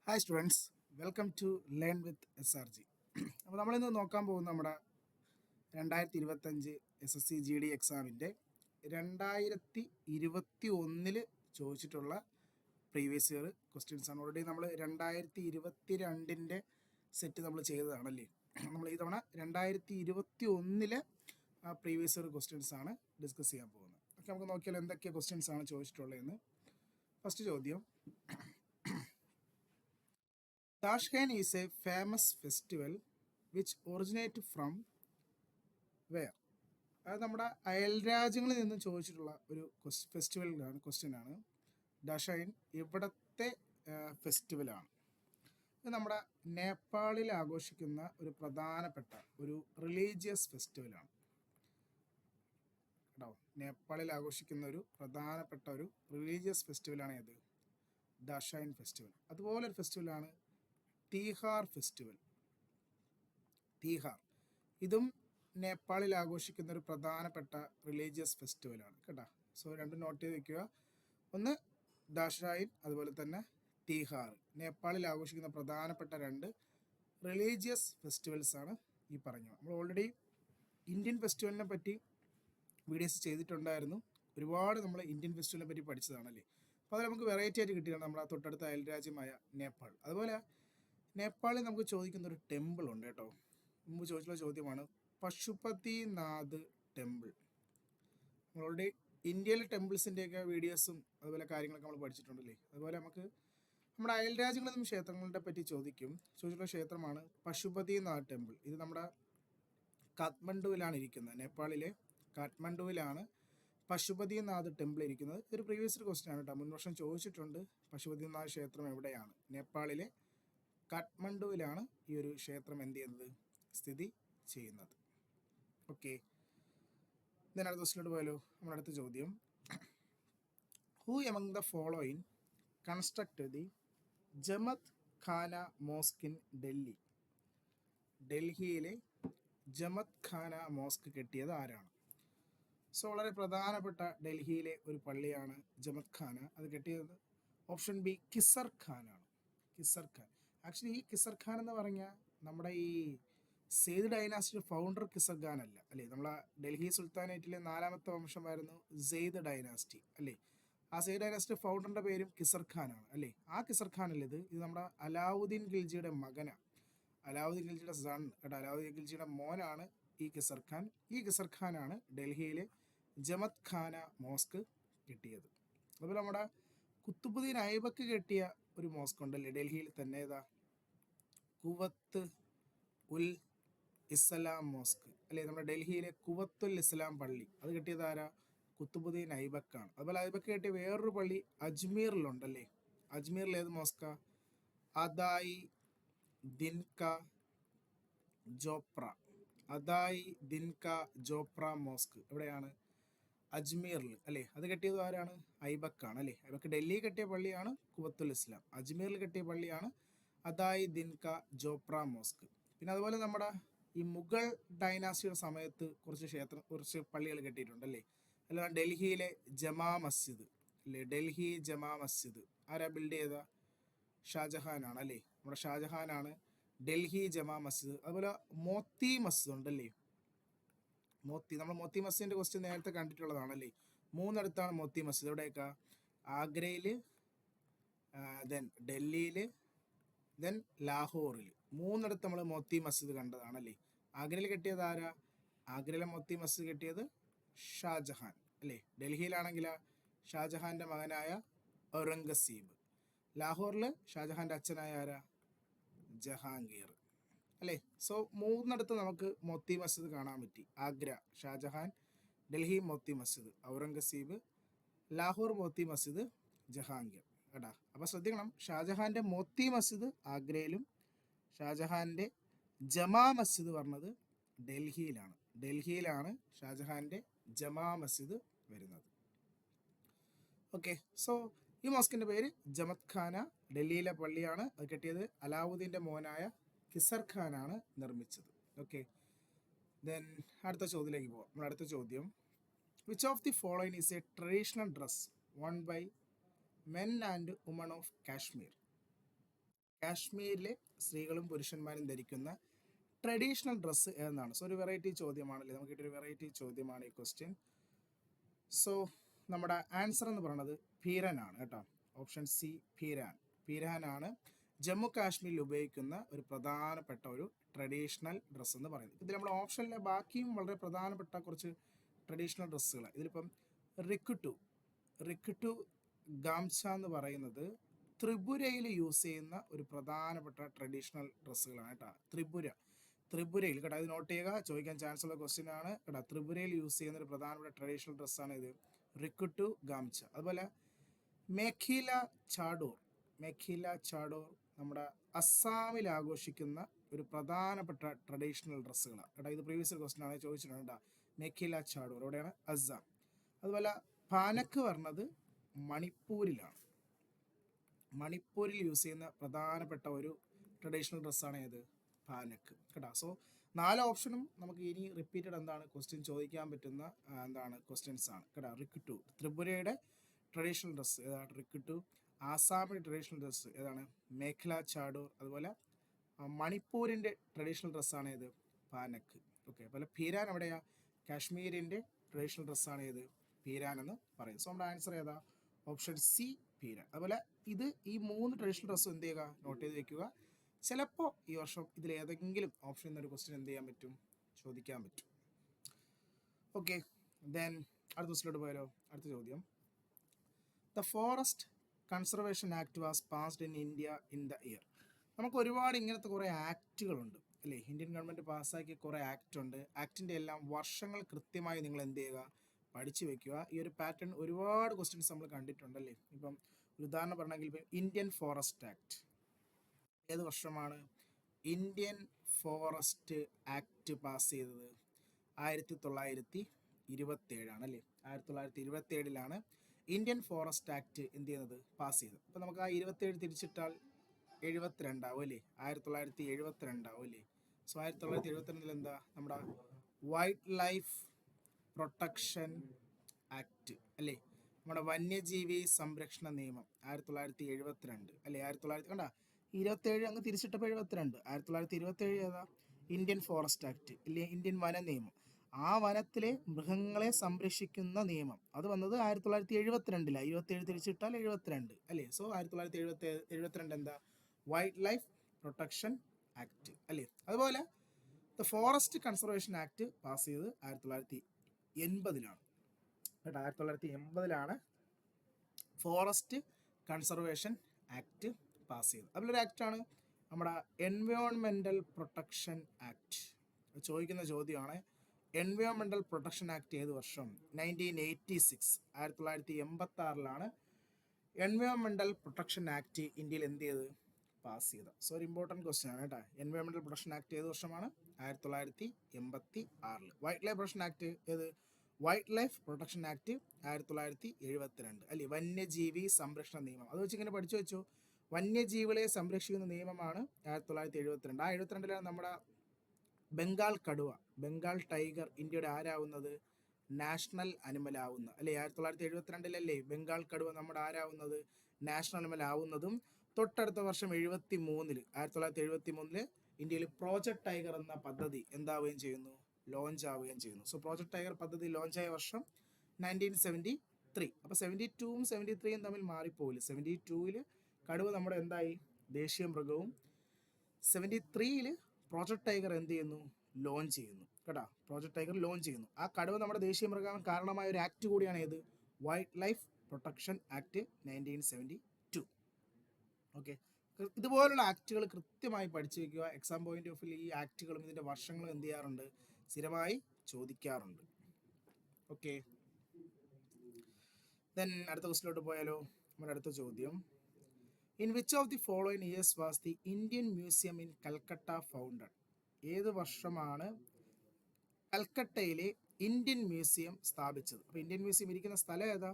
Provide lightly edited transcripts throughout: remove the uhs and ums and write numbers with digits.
Hi students, welcome to learn with SRG. അപ്പോൾ നമ്മളിന്ന് നോക്കാൻ പോകുന്ന നമ്മുടെ 2025 SSC GD എക്സാമിൻ്റെ 2021 ചോദിച്ചിട്ടുള്ള പ്രീവിയസ് ഇയർ ക്വസ്റ്റ്യൻസ് ആണ്. ഓൾറെഡി നമ്മൾ 2022 സെറ്റ് നമ്മൾ ചെയ്തതാണല്ലേ. നമ്മൾ ഈ തവണ 2021 പ്രീവിയസ് ഇയർ ക്വസ്റ്റ്യൻസ് ആണ് ഡിസ്കസ് ചെയ്യാൻ പോകുന്നത്. ഓക്കെ, നമുക്ക് നോക്കിയാൽ എന്തൊക്കെ ക്വസ്റ്റ്യൻസ് ആണ് ചോദിച്ചിട്ടുള്ളതെന്ന്. ഫസ്റ്റ് ചോദ്യം, Tashkent is a famous festival which originated from where? അത് നമ്മുടെ അയൽ രാജ്യങ്ങളിൽ നിന്നും ചോദിച്ചിട്ടുള്ള ഒരു ഫെസ്റ്റിവലാണ്, ക്വസ്റ്റ്യൻ ആണ്. ദാഷൈൻ ഇവിടത്തെ ഫെസ്റ്റിവലാണ്. ഇത് നമ്മുടെ നേപ്പാളിൽ ആഘോഷിക്കുന്ന ഒരു പ്രധാനപ്പെട്ട ഒരു റിലീജിയസ് ഫെസ്റ്റിവലാണ് കേട്ടോ. നേപ്പാളിൽ ആഘോഷിക്കുന്ന ഒരു പ്രധാനപ്പെട്ട ഒരു റിലീജിയസ് ഫെസ്റ്റിവലാണ് ഏത്? ദാഷൈൻ ഫെസ്റ്റിവൽ. അതുപോലെ ഒരു ഫെസ്റ്റിവലാണ് തീഹാർ ഫെസ്റ്റിവൽ. തീഹാർ ഇതും നേപ്പാളിൽ ആഘോഷിക്കുന്ന ഒരു പ്രധാനപ്പെട്ട റിലീജിയസ് ഫെസ്റ്റിവലാണ് കേട്ടോ. സോ രണ്ടും നോട്ട് ചെയ്ത് വയ്ക്കുക. ഒന്ന് ദാഷൈൻ, അതുപോലെ തന്നെ തീഹാർ. നേപ്പാളിൽ ആഘോഷിക്കുന്ന പ്രധാനപ്പെട്ട രണ്ട് റിലീജിയസ് ഫെസ്റ്റിവൽസ് ആണ് ഈ പറഞ്ഞത്. നമ്മൾ ഓൾറെഡി ഇന്ത്യൻ ഫെസ്റ്റിവലിനെ പറ്റി വീഡിയോസ് ചെയ്തിട്ടുണ്ടായിരുന്നു. ഒരുപാട് നമ്മൾ ഇന്ത്യൻ ഫെസ്റ്റിവലിനെ പറ്റി പഠിച്ചതാണല്ലേ. അപ്പോൾ അത് നമുക്ക് വെറൈറ്റി ആയിട്ട് കിട്ടിയാണ് നമ്മുടെ തൊട്ടടുത്ത അയൽരാജ്യമായ നേപ്പാൾ. അതുപോലെ നേപ്പാളിൽ നമുക്ക് ചോദിക്കുന്ന ഒരു ടെമ്പിൾ ഉണ്ട് കേട്ടോ. മുമ്പ് ചോദിച്ചുള്ള ചോദ്യമാണ് പശുപതിനാഥ് ടെമ്പിൾ. നമ്മളുടെ ഇന്ത്യയിലെ ടെമ്പിൾസിൻ്റെയൊക്കെ വീഡിയോസും അതുപോലെ കാര്യങ്ങളൊക്കെ നമ്മൾ പഠിച്ചിട്ടുണ്ടല്ലേ. അതുപോലെ നമുക്ക് നമ്മുടെ അയൽ രാജ്യങ്ങളിൽ നിന്നും ക്ഷേത്രങ്ങളുടെ പറ്റി ചോദിച്ചിട്ടുള്ള ക്ഷേത്രമാണ് പശുപതിനാഥ് ടെമ്പിൾ. ഇത് നമ്മുടെ കാഠ്മണ്ഡുവിലാണ് ഇരിക്കുന്നത്. നേപ്പാളിലെ കാഠ്മണ്ഡുവിലാണ് പശുപതിനാഥ് ടെമ്പിൾ ഇരിക്കുന്നത്. ഇതൊരു പ്രീവിയസ് ക്വസ്റ്റ്യൻ ആണ് കേട്ടോ. മുൻവർഷം ചോദിച്ചിട്ടുണ്ട് പശുപതിനാഥ് ക്ഷേത്രം എവിടെയാണ്. നേപ്പാളിലെ കാഠ്മണ്ഡുവിലാണ് ഈ ഒരു ക്ഷേത്രം എന്ത് ചെയ്യുന്നത്, സ്ഥിതി ചെയ്യുന്നത്. ഓക്കെ, ഇതിന് അടുത്ത ക്വസ്റ്റിലോട്ട് പോയാലോ. നമ്മുടെ അടുത്ത ചോദ്യം, who among the following constructed the Jamat Khana mosque in Delhi? ഡൽഹിയിലെ ജമത് ഖാന മോസ്ക് കെട്ടിയത് ആരാണ്? സോ വളരെ പ്രധാനപ്പെട്ട ഡൽഹിയിലെ ഒരു പള്ളിയാണ് ജമത് ഖാന. അത് കെട്ടിയത് ഓപ്ഷൻ ബി കിസർ ഖാനാണ്. കിസർ ഖാൻ. ആക്ച്വലി ഈ കിസർ ഖാൻ എന്ന് പറഞ്ഞാൽ നമ്മുടെ ഈ സെയ്ദ് ഡൈനാസ്റ്റിയുടെ ഫൗണ്ടർ കിസർ ഖാൻ അല്ല അല്ലേ. നമ്മളെ ഡൽഹി സുൽത്താനേറ്റിലെ 4ാമത്തെ വംശമായിരുന്നു സെയ്ദ് ഡൈനാസ്റ്റി അല്ലേ. ആ സെയ്ദ് ഡൈനാസ്റ്റി ഫൗണ്ടറിൻ്റെ പേരും കിസർ ഖാനാണ് അല്ലേ. ആ കിസർ ഖാൻ അല്ലേ ഇത് നമ്മുടെ അലാവുദ്ദീൻ ഖിൽജിയുടെ മകനാണ്. അലാവുദ്ദീൻ ഖിൽജിയുടെ സൺ കേട്ടോ. അലാവുദ്ദീൻ ഖിൽജിയുടെ മോനാണ് ഈ കിസർ ഖാൻ. ഈ കിസർ ഖാനാണ് ഡൽഹിയിലെ ജമത് ഖാന മോസ്ക് കെട്ടിയത്. അതുപോലെ നമ്മുടെ കുത്തുബുദ്ദീൻ ഐബക്ക് കെട്ടിയ ഒരു മോസ്ക് ഉണ്ടല്ലേ ഡൽഹിയിൽ തന്നെ. ഏതാ? കുവത്ത് ഉൽ ഇസ്ലാം മോസ്ക് അല്ലേ. നമ്മുടെ ഡൽഹിയിലെ കുവത്തുൽ ഇസ്ലാം പള്ളി അത് കെട്ടിയത് ആരാ? കുത്തുബുദ്ദീൻ ഐബക്കാണ്. അതുപോലെ ഐബക്ക് കെട്ടിയ വേറൊരു പള്ളി അജ്മീറിലുണ്ടല്ലേ. അജ്മീറിൽ ഏത് മോസ്ക? അദായി ദിൻക ജോപ്ര. അദായി ദിൻക ജോപ്ര മോസ്ക് എവിടെയാണ്? അജ്മീറിൽ അല്ലേ. അത് കെട്ടിയത് ആരാണ്? ഐബക്കാണ് അല്ലേ. ഐബക്ക് ഡൽഹി കെട്ടിയ പള്ളിയാണ് കുവത്തുൽ ഇസ്ലാം. അജ്മീറിൽ കെട്ടിയ പള്ളിയാണ് അദായി ദിൻക ജോപ്ര മോസ്ക്. പിന്നെ അതുപോലെ നമ്മുടെ ഈ മുഗൾ ഡൈനാസ്റ്റിയുടെ സമയത്ത് കുറച്ച് പള്ളികൾ കെട്ടിയിട്ടുണ്ടല്ലേ. അല്ല ഡൽഹിയിലെ ജമാ മസ്ജിദ് അല്ലേ. ഡൽഹി ജമാ മസ്ജിദ് ആരാ ബിൽഡ് ചെയ്ത? ഷാജഹാനാണ് അല്ലേ. നമ്മുടെ ഷാജഹാനാണ് ഡൽഹി ജമാ മസ്ജിദ്. അതുപോലെ മോത്തി മസ്ജിദ് ഉണ്ടല്ലേ. നമ്മൾ മോത്തി മസ്ജിദിന്റെ ക്വസ്റ്റ്യൻ നേരത്തെ കണ്ടിട്ടുള്ളതാണല്ലേ. 3 അടുത്താണ് മോത്തി മസ്ജിദ്. എവിടെയൊക്കെ? ആഗ്രയിൽ, ദെൻ ഡൽഹിയിൽ, ദെൻ ലാഹോറിൽ. 3 അടുത്ത് നമ്മൾ മോത്തി മസ്ജിദ് കണ്ടതാണല്ലേ. ആഗ്രയിൽ കെട്ടിയത് ആരാ? ആഗ്രയിലെ മോത്തി മസ്ജിദ് കെട്ടിയത് ഷാജഹാൻ അല്ലേ. ഡൽഹിയിലാണെങ്കിൽ ഷാജഹാന്റെ മകനായ ഔറംഗസീബ്. ലാഹോറിൽ ഷാജഹാന്റെ അച്ഛനായ ആരാ? ജഹാംഗീർ അല്ലേ. സോ 3 അടുത്ത് നമുക്ക് മോത്തി മസ്ജിദ് കാണാൻ പറ്റി. ആഗ്ര ഷാജഹാൻ, ഡൽഹി മോത്തി മസ്ജിദ് ഔറംഗസീബ്, ലാഹോർ മോത്തി മസ്ജിദ് ജഹാംഗീർ കേട്ടാ. അപ്പോൾ ശ്രദ്ധിക്കണം, ഷാജഹാന്റെ മോത്തി മസ്ജിദ് ആഗ്രയിലും ഷാജഹാന്റെ ജമാ മസ്ജിദ് പറഞ്ഞത് ഡൽഹിയിലാണ്. ഡൽഹിയിലാണ് ഷാജഹാന്റെ ജമാ മസ്ജിദ് വരുന്നത്. ഓക്കെ, സോ ഈ മോസ്കിന്റെ പേര് ജമത് ഖാന. ഡൽഹിയിലെ പള്ളിയാണ്. അത് കെട്ടിയത് അലാവുദ്ദീന്റെ മോനായ കിസർ ഖാനാണ് നിർമ്മിച്ചത്. ഓക്കെ, ദെൻ അടുത്ത ചോദ്യത്തിലേക്ക് പോവാം. നമ്മുടെ അടുത്ത ചോദ്യം, which of the following is a traditional dress worn by men and women of Kashmir? കാശ്മീരിലെ സ്ത്രീകളും പുരുഷന്മാരും ധരിക്കുന്ന ട്രഡീഷണൽ ഡ്രസ്സ് ഏതെന്നാണ്. സോ ഒരു വെറൈറ്റി ചോദ്യമാണല്ലേ, നമുക്ക് കിട്ടിയൊരു വെറൈറ്റി ചോദ്യമാണ് ഈ ക്വസ്റ്റ്യൻ. സോ നമ്മുടെ ആൻസർ എന്ന് പറയുന്നത് പീരനാണ് കേട്ടോ. Option C pheran. പീരാനാണ് ജമ്മു കാശ്മീരിൽ ഉപയോഗിക്കുന്ന ഒരു പ്രധാനപ്പെട്ട ഒരു ട്രഡീഷണൽ ഡ്രസ്സ് എന്ന് പറയുന്നത്. ഇതിൽ നമ്മുടെ ഓപ്ഷനിലെ ബാക്കിയും വളരെ പ്രധാനപ്പെട്ട കുറച്ച് ട്രഡീഷണൽ ഡ്രസ്സുകൾ. ഇതിലിപ്പം റിക്കുട്ടു ഗാംച എന്ന് പറയുന്നത് ത്രിപുരയിൽ യൂസ് ചെയ്യുന്ന ഒരു പ്രധാനപ്പെട്ട ട്രഡീഷണൽ ഡ്രസ്സുകളാണ് കേട്ടോ. ത്രിപുരയിൽ കേട്ടോ, ഇത് നോട്ട് ചെയ്യുക, ചോദിക്കാൻ ചാൻസ് ഉള്ള ക്വസ്റ്റ്യൻ ആണ് കേട്ടോ. ത്രിപുരയിൽ യൂസ് ചെയ്യുന്ന ഒരു പ്രധാനപ്പെട്ട ട്രഡീഷണൽ ഡ്രസ്സാണ് ഇത് റിക്കുട്ടു ഗാംച. അതുപോലെ മേഖില ചാഡോർ നമ്മുടെ അസ്സാമിൽ ആഘോഷിക്കുന്ന ഒരു പ്രധാനപ്പെട്ട ട്രഡീഷണൽ ഡ്രസ്സുകളാണ് കേട്ടോ. ഇത് പ്രീവിയസ് ക്വസ്റ്റ്യൻ ആണ്, ചോദിച്ചിട്ടുണ്ട് കേട്ടോ. മേഖില ചാഡോർ എവിടെയാണ്? അസ്സാം. അതുപോലെ പാനക്ക് പറഞ്ഞത് മണിപ്പൂരിലാണ്. മണിപ്പൂരിൽ യൂസ് ചെയ്യുന്ന പ്രധാനപ്പെട്ട ഒരു ട്രഡീഷണൽ ഡ്രസ്സാണ് ഏത്? പാനക്ക് കേട്ടോ. സോ 4 ഓപ്ഷനും നമുക്ക് ഇനി റിപ്പീറ്റഡ് എന്താണ് ക്വസ്റ്റ്യൻ ചോദിക്കാൻ പറ്റുന്ന എന്താണ് ക്വസ്റ്റ്യൻസ് ആണ് കേട്ടോ. റിക്കുട്ടു ത്രിപുരയുടെ ട്രഡീഷണൽ ഡ്രസ്സ് ഏതാണ്? റിക്കുട്ടു. ആസാമിൻ്റെ ട്രഡീഷണൽ ഡ്രസ്സ് ഏതാണ്? മേഖല ചാഡോർ. അതുപോലെ മണിപ്പൂരിൻ്റെ ട്രഡീഷണൽ ഡ്രസ്സാണ് ഏത്? പാനക്ക്. ഓക്കെ, അതുപോലെ പീരാൻ എവിടെയാണ്? കാശ്മീരിൻ്റെ ട്രഡീഷണൽ ഡ്രസ്സാണ് ഏത്? പീരാൻ എന്ന് പറയും. സോ നമ്മുടെ ആൻസർ ഏതാ? Option C pheran. അതുപോലെ ഈ 3 ട്രഡീഷണൽ ഡ്രസ്സും എന്ത് ചെയ്യുക? നോട്ട് ചെയ്ത് വെക്കുക. ചിലപ്പോൾ ഈ വർഷം ഇതിൽ ഏതെങ്കിലും ഓപ്ഷൻ എന്നൊരു ക്വസ്റ്റ്യൻ എന്ത് ചെയ്യാൻ പറ്റും? ചോദിക്കാൻ പറ്റും. ഓക്കെ, ദെൻ അടുത്ത ക്വസ്റ്റിലോട്ട് പോയാലോ. അടുത്ത ചോദ്യം, the forest conservation act was passed in India in the year. നമുക്ക് ഒരുപാട് ഇങ്ങനത്തെ കുറേ ആക്റ്റുകളുണ്ട് അല്ലേ. ഇന്ത്യൻ ഗവൺമെൻറ് പാസ്സാക്കിയ കുറേ ആക്ട് ഉണ്ട്. ആക്ടിൻ്റെ എല്ലാം വർഷങ്ങൾ കൃത്യമായി നിങ്ങൾ എന്ത് ചെയ്യുക? പഠിച്ചു വെക്കുക. ഈ ഒരു പാറ്റേൺ ഒരുപാട് ക്വസ്റ്റ്യൻസ് നമ്മൾ കണ്ടിട്ടുണ്ടല്ലേ. ഇപ്പം ഒരു ഉദാഹരണം പറഞ്ഞെങ്കിൽ ഇപ്പം ഇന്ത്യൻ ഫോറസ്റ്റ് ആക്ട് ഏത് വർഷമാണ്? ഇന്ത്യൻ ഫോറസ്റ്റ് ആക്ട് പാസ് ചെയ്തത് 1927 അല്ലേ. 1927 ഇന്ത്യൻ ഫോറസ്റ്റ് ആക്ട് എന്ത് ചെയ്യുന്നത്? പാസ് ചെയ്തത്. അപ്പോൾ നമുക്ക് ആ 27 തിരിച്ചിട്ടാൽ 72 ആവും അല്ലേ. 1972 ആവും അല്ലേ. സോ 1972 എന്താ? നമ്മുടെ വൈൽഡ് ലൈഫ് പ്രൊട്ടക്ഷൻ ആക്ട് അല്ലേ. നമ്മുടെ വന്യജീവി സംരക്ഷണ നിയമം 1972 അല്ലേ. 1900 കണ്ട 27 അങ്ങ് തിരിച്ചിട്ടപ്പോൾ 72. 1927 ഏതാ? ഇന്ത്യൻ ഫോറസ്റ്റ് ആക്ട് ഇല്ലേ, ഇന്ത്യൻ വന നിയമം. ആ വനത്തിലെ മൃഗങ്ങളെ സംരക്ഷിക്കുന്ന നിയമം അത് വന്നത് 1972. 27 തിരിച്ചിട്ടാൽ 72 അല്ലേ. സോ 1972 എന്താ? വൈൽഡ് ലൈഫ് പ്രൊട്ടക്ഷൻ ആക്ട് അല്ലേ. അതുപോലെ the forest conservation act pass ചെയ്തത് 1980 കേട്ടോ. 1980 ഫോറസ്റ്റ് കൺസർവേഷൻ ആക്ട് പാസ് ചെയ്തത്. അതിലൊരു ആക്റ്റാണ് നമ്മുടെ എൻവയോൺമെൻറ്റൽ പ്രൊട്ടക്ഷൻ ആക്ട്. ചോദിക്കുന്ന ചോദ്യമാണ്, എൻവയോൺമെൻറ്റൽ പ്രൊട്ടക്ഷൻ ആക്ട് ഏത് വർഷം? 1986. 1986 എൻവയോൺമെൻറ്റൽ പ്രൊട്ടക്ഷൻ ആക്ട് ഇന്ത്യയിൽ എന്ത് ചെയ്ത്? പാസ് ചെയ്ത. സോ ഒരു ഇമ്പോർട്ടൻറ്റ് ക്വസ്റ്റ്യൻ ആണ് കേട്ടോ. എൻവയോൺമെൻറ്റൽ പ്രൊട്ടക്ഷൻ ആക്ട് ഏത് വർഷമാണ്? 1986. വൈൽഡ് ലൈഫ് പ്രൊട്ടക്ഷൻ ആക്ട് ഏത്? വൈൽഡ് ലൈഫ് പ്രൊട്ടക്ഷൻ ആക്ട് 1972 അല്ലേ. വന്യജീവി സംരക്ഷണ നിയമം അത് വെച്ച് ഇങ്ങനെ പഠിച്ചു വെച്ചു. വന്യജീവികളെ സംരക്ഷിക്കുന്ന നിയമമാണ് 1972. ആ 72 നമ്മുടെ ബംഗാൾ കടുവ, ബംഗാൾ ടൈഗർ ഇന്ത്യയുടെ ആരാവുന്നത്? നാഷണൽ അനിമൽ ആവുന്ന അല്ലേ. 1972 ബംഗാൾ കടുവ നമ്മുടെ ആരാവുന്നത്? നാഷണൽ അനിമൽ ആവുന്നതും തൊട്ടടുത്ത വർഷം 1973 ഇന്ത്യയിൽ പ്രോജക്ട് ടൈഗർ എന്ന പദ്ധതി എന്താവുകയും ചെയ്യുന്നു? ലോഞ്ച് ആവുകയും ചെയ്യുന്നു. സോ പ്രോജക്ട് ടൈഗർ പദ്ധതി ലോഞ്ചായ വർഷം 1973. അപ്പോൾ 72-ഉം 73-യും തമ്മിൽ മാറിപ്പോയില്ല. 72-ൽ കടുവ നമ്മുടെ എന്തായി? ദേശീയ മൃഗവും. 73-ൽ പ്രോജക്ട് ടൈഗർ എന്ത് ചെയ്യുന്നു? ലോഞ്ച് ചെയ്യുന്നു കേട്ടോ. പ്രോജക്ട് ടൈഗർ ലോഞ്ച് ചെയ്യുന്നു. ആ കടുവ നമ്മുടെ ദേശീയ മൃഗം കാരണമായ ഒരു ആക്ട് കൂടിയാണ് ഏത്? Wild life protection act 1972. Okay, ഇതുപോലുള്ള ആക്റ്റുകൾ കൃത്യമായി പഠിച്ചു വയ്ക്കുക. എക്സാം പോയിന്റ് ഓഫ് വ്യൂ ഈ ആക്റ്റുകളും ഇതിൻ്റെ വർഷങ്ങളും എന്ത് ചെയ്യാറുണ്ട്? സ്ഥിരമായി ചോദിക്കാറുണ്ട്. ഓക്കെ, ദെൻ അടുത്ത ക്വസ്റ്റിലോട്ട് പോയാലോ. നമ്മുടെ അടുത്ത ചോദ്യം, in which of the following years was the Indian museum in Calcutta founded? ഏത് വർഷമാണ് കൽക്കട്ടയിലെ ഇന്ത്യൻ മ്യൂസിയം സ്ഥാപിച്ചത്? അപ്പോൾ ഇന്ത്യൻ മ്യൂസിയം ഇരിക്കുന്ന സ്ഥലം ഏതാ?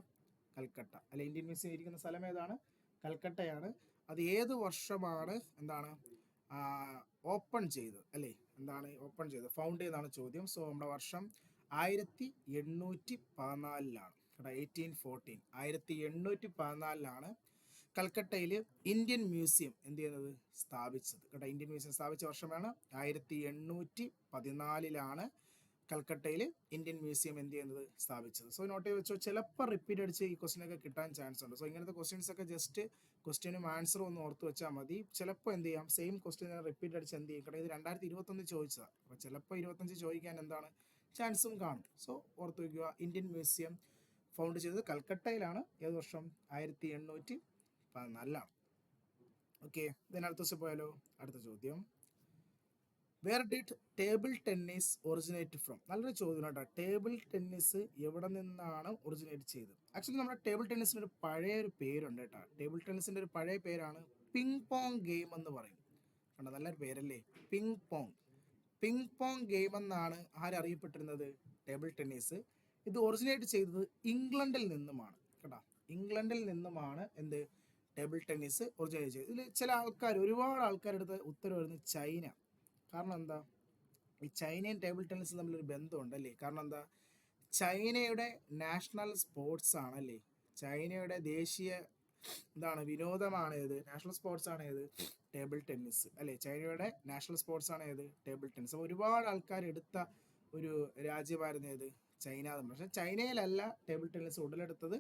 കൽക്കട്ട അല്ലെ. ഇന്ത്യൻ മ്യൂസിയം ഇരിക്കുന്ന സ്ഥലം ഏതാണ്? കൽക്കട്ടയാണ്. അത് ഏത് വർഷമാണ് എന്താണ് ഓപ്പൺ ചെയ്തത് അല്ലേ. എന്താണ് ഓപ്പൺ ചെയ്തത്? ഫൗണ്ട് ചെയ്താണ് ചോദ്യം. സോ നമ്മുടെ വർഷം 1814 കേട്ടോ. 1814. 1814 കൽക്കട്ടയിൽ ഇന്ത്യൻ മ്യൂസിയം എന്ത് ചെയ്യുന്നത് സ്ഥാപിച്ചത് കേട്ടോ. ഇന്ത്യൻ മ്യൂസിയം സ്ഥാപിച്ച വർഷമാണ് 1814 കൽക്കട്ടയിൽ ഇന്ത്യൻ മ്യൂസിയം എന്ത് ചെയ്യുന്നത് സ്ഥാപിച്ചത്. സോ നോട്ട് ചെയ്ത് വെച്ചോ, ചിലപ്പോൾ റിപ്പീറ്റ് അടിച്ച് ഈ ക്വസ്റ്റിനൊക്കെ കിട്ടാൻ ചാൻസ് ഉണ്ട്. സോ ഇങ്ങനത്തെ ക്വസ്റ്റ്യൻസ് ഒക്കെ ജസ്റ്റ് ക്വസ്റ്റ്യനും ആൻസറും ഒന്ന് ഓർത്ത് വെച്ചാൽ മതി. ചിലപ്പോൾ എന്ത് ചെയ്യാം, സെയിം ക്വസ്റ്റ്യൻ റിപ്പീറ്റ് അടിച്ച് എന്ത് ചെയ്യും, കാരണം ഇത് 2021 ചോദിച്ചതാണ്. അപ്പോൾ ചിലപ്പോൾ 25 ചോദിക്കാൻ എന്താണ് ചാൻസും കാണും. സോ ഓർത്ത് വയ്ക്കുക, ഇന്ത്യൻ മ്യൂസിയം ഫൗണ്ട് ചെയ്തത് കൽക്കട്ടയിലാണ്. ഏത് വർഷം? 1814. ഓക്കെ, അടുത്ത ദിവസം പോയാലോ. അടുത്ത ചോദ്യം, where did table tennis originate from? നല്ലൊരു ചോദ്യം കേട്ടോ. ടേബിൾ ടെന്നീസ് എവിടെ നിന്നാണ് ഒറിജിനേറ്റ് ചെയ്തത്? ആക്ച്വലി നമ്മുടെ ടേബിൾ ടെന്നീസിന് ഒരു പഴയ ഒരു പേരുണ്ട് കേട്ടോ. ടേബിൾ ടെന്നീസിന്റെ ഒരു പഴയ പേരാണ് പിങ് പോങ് ഗെയിം എന്ന് പറയും. കണ്ടോ, നല്ലൊരു പേരല്ലേ, ping pong. Ping pong game എന്നാണ് ആരറിയപ്പെട്ടിരുന്നത്? Table tennis. ഇത് ഒറിജിനേറ്റ് ചെയ്തത് ഇംഗ്ലണ്ടിൽ നിന്നുമാണ് കേട്ടോ. ഇംഗ്ലണ്ടിൽ നിന്നുമാണ് എന്ത് ടേബിൾ ടെന്നീസ് ഒറിജിനേറ്റ് ചെയ്തത്. ഇതിൽ ചില ആൾക്കാർ, ഒരുപാട് ആൾക്കാരെടുത്ത് ഉത്തരം വരുന്നത് ചൈന. കാരണം എന്താ, ഈ ചൈനയും ടേബിൾ ടെന്നീസും തമ്മിലൊരു ബന്ധമുണ്ട് അല്ലേ. കാരണം എന്താ, ചൈനയുടെ നാഷണൽ സ്പോർട്സ് ആണ് അല്ലേ, ചൈനയുടെ ദേശീയ എന്താണ് വിനോദമാണ് ഏത്, നാഷണൽ സ്പോർട്സ് ആണ് ഏത്, ടേബിൾ ടെന്നീസ് അല്ലേ. ചൈനയുടെ നാഷണൽ സ്പോർട്സ് ആണ് ഏത്, ടേബിൾ ടെന്നീസ്. അപ്പോൾ ഒരുപാട് ആൾക്കാർ എടുത്ത ഒരു രാജ്യമായിരുന്നു ഏത്, ചൈന. പക്ഷേ ചൈനയിലല്ല ടേബിൾ ടെന്നീസ് ഉടലെടുത്തത്.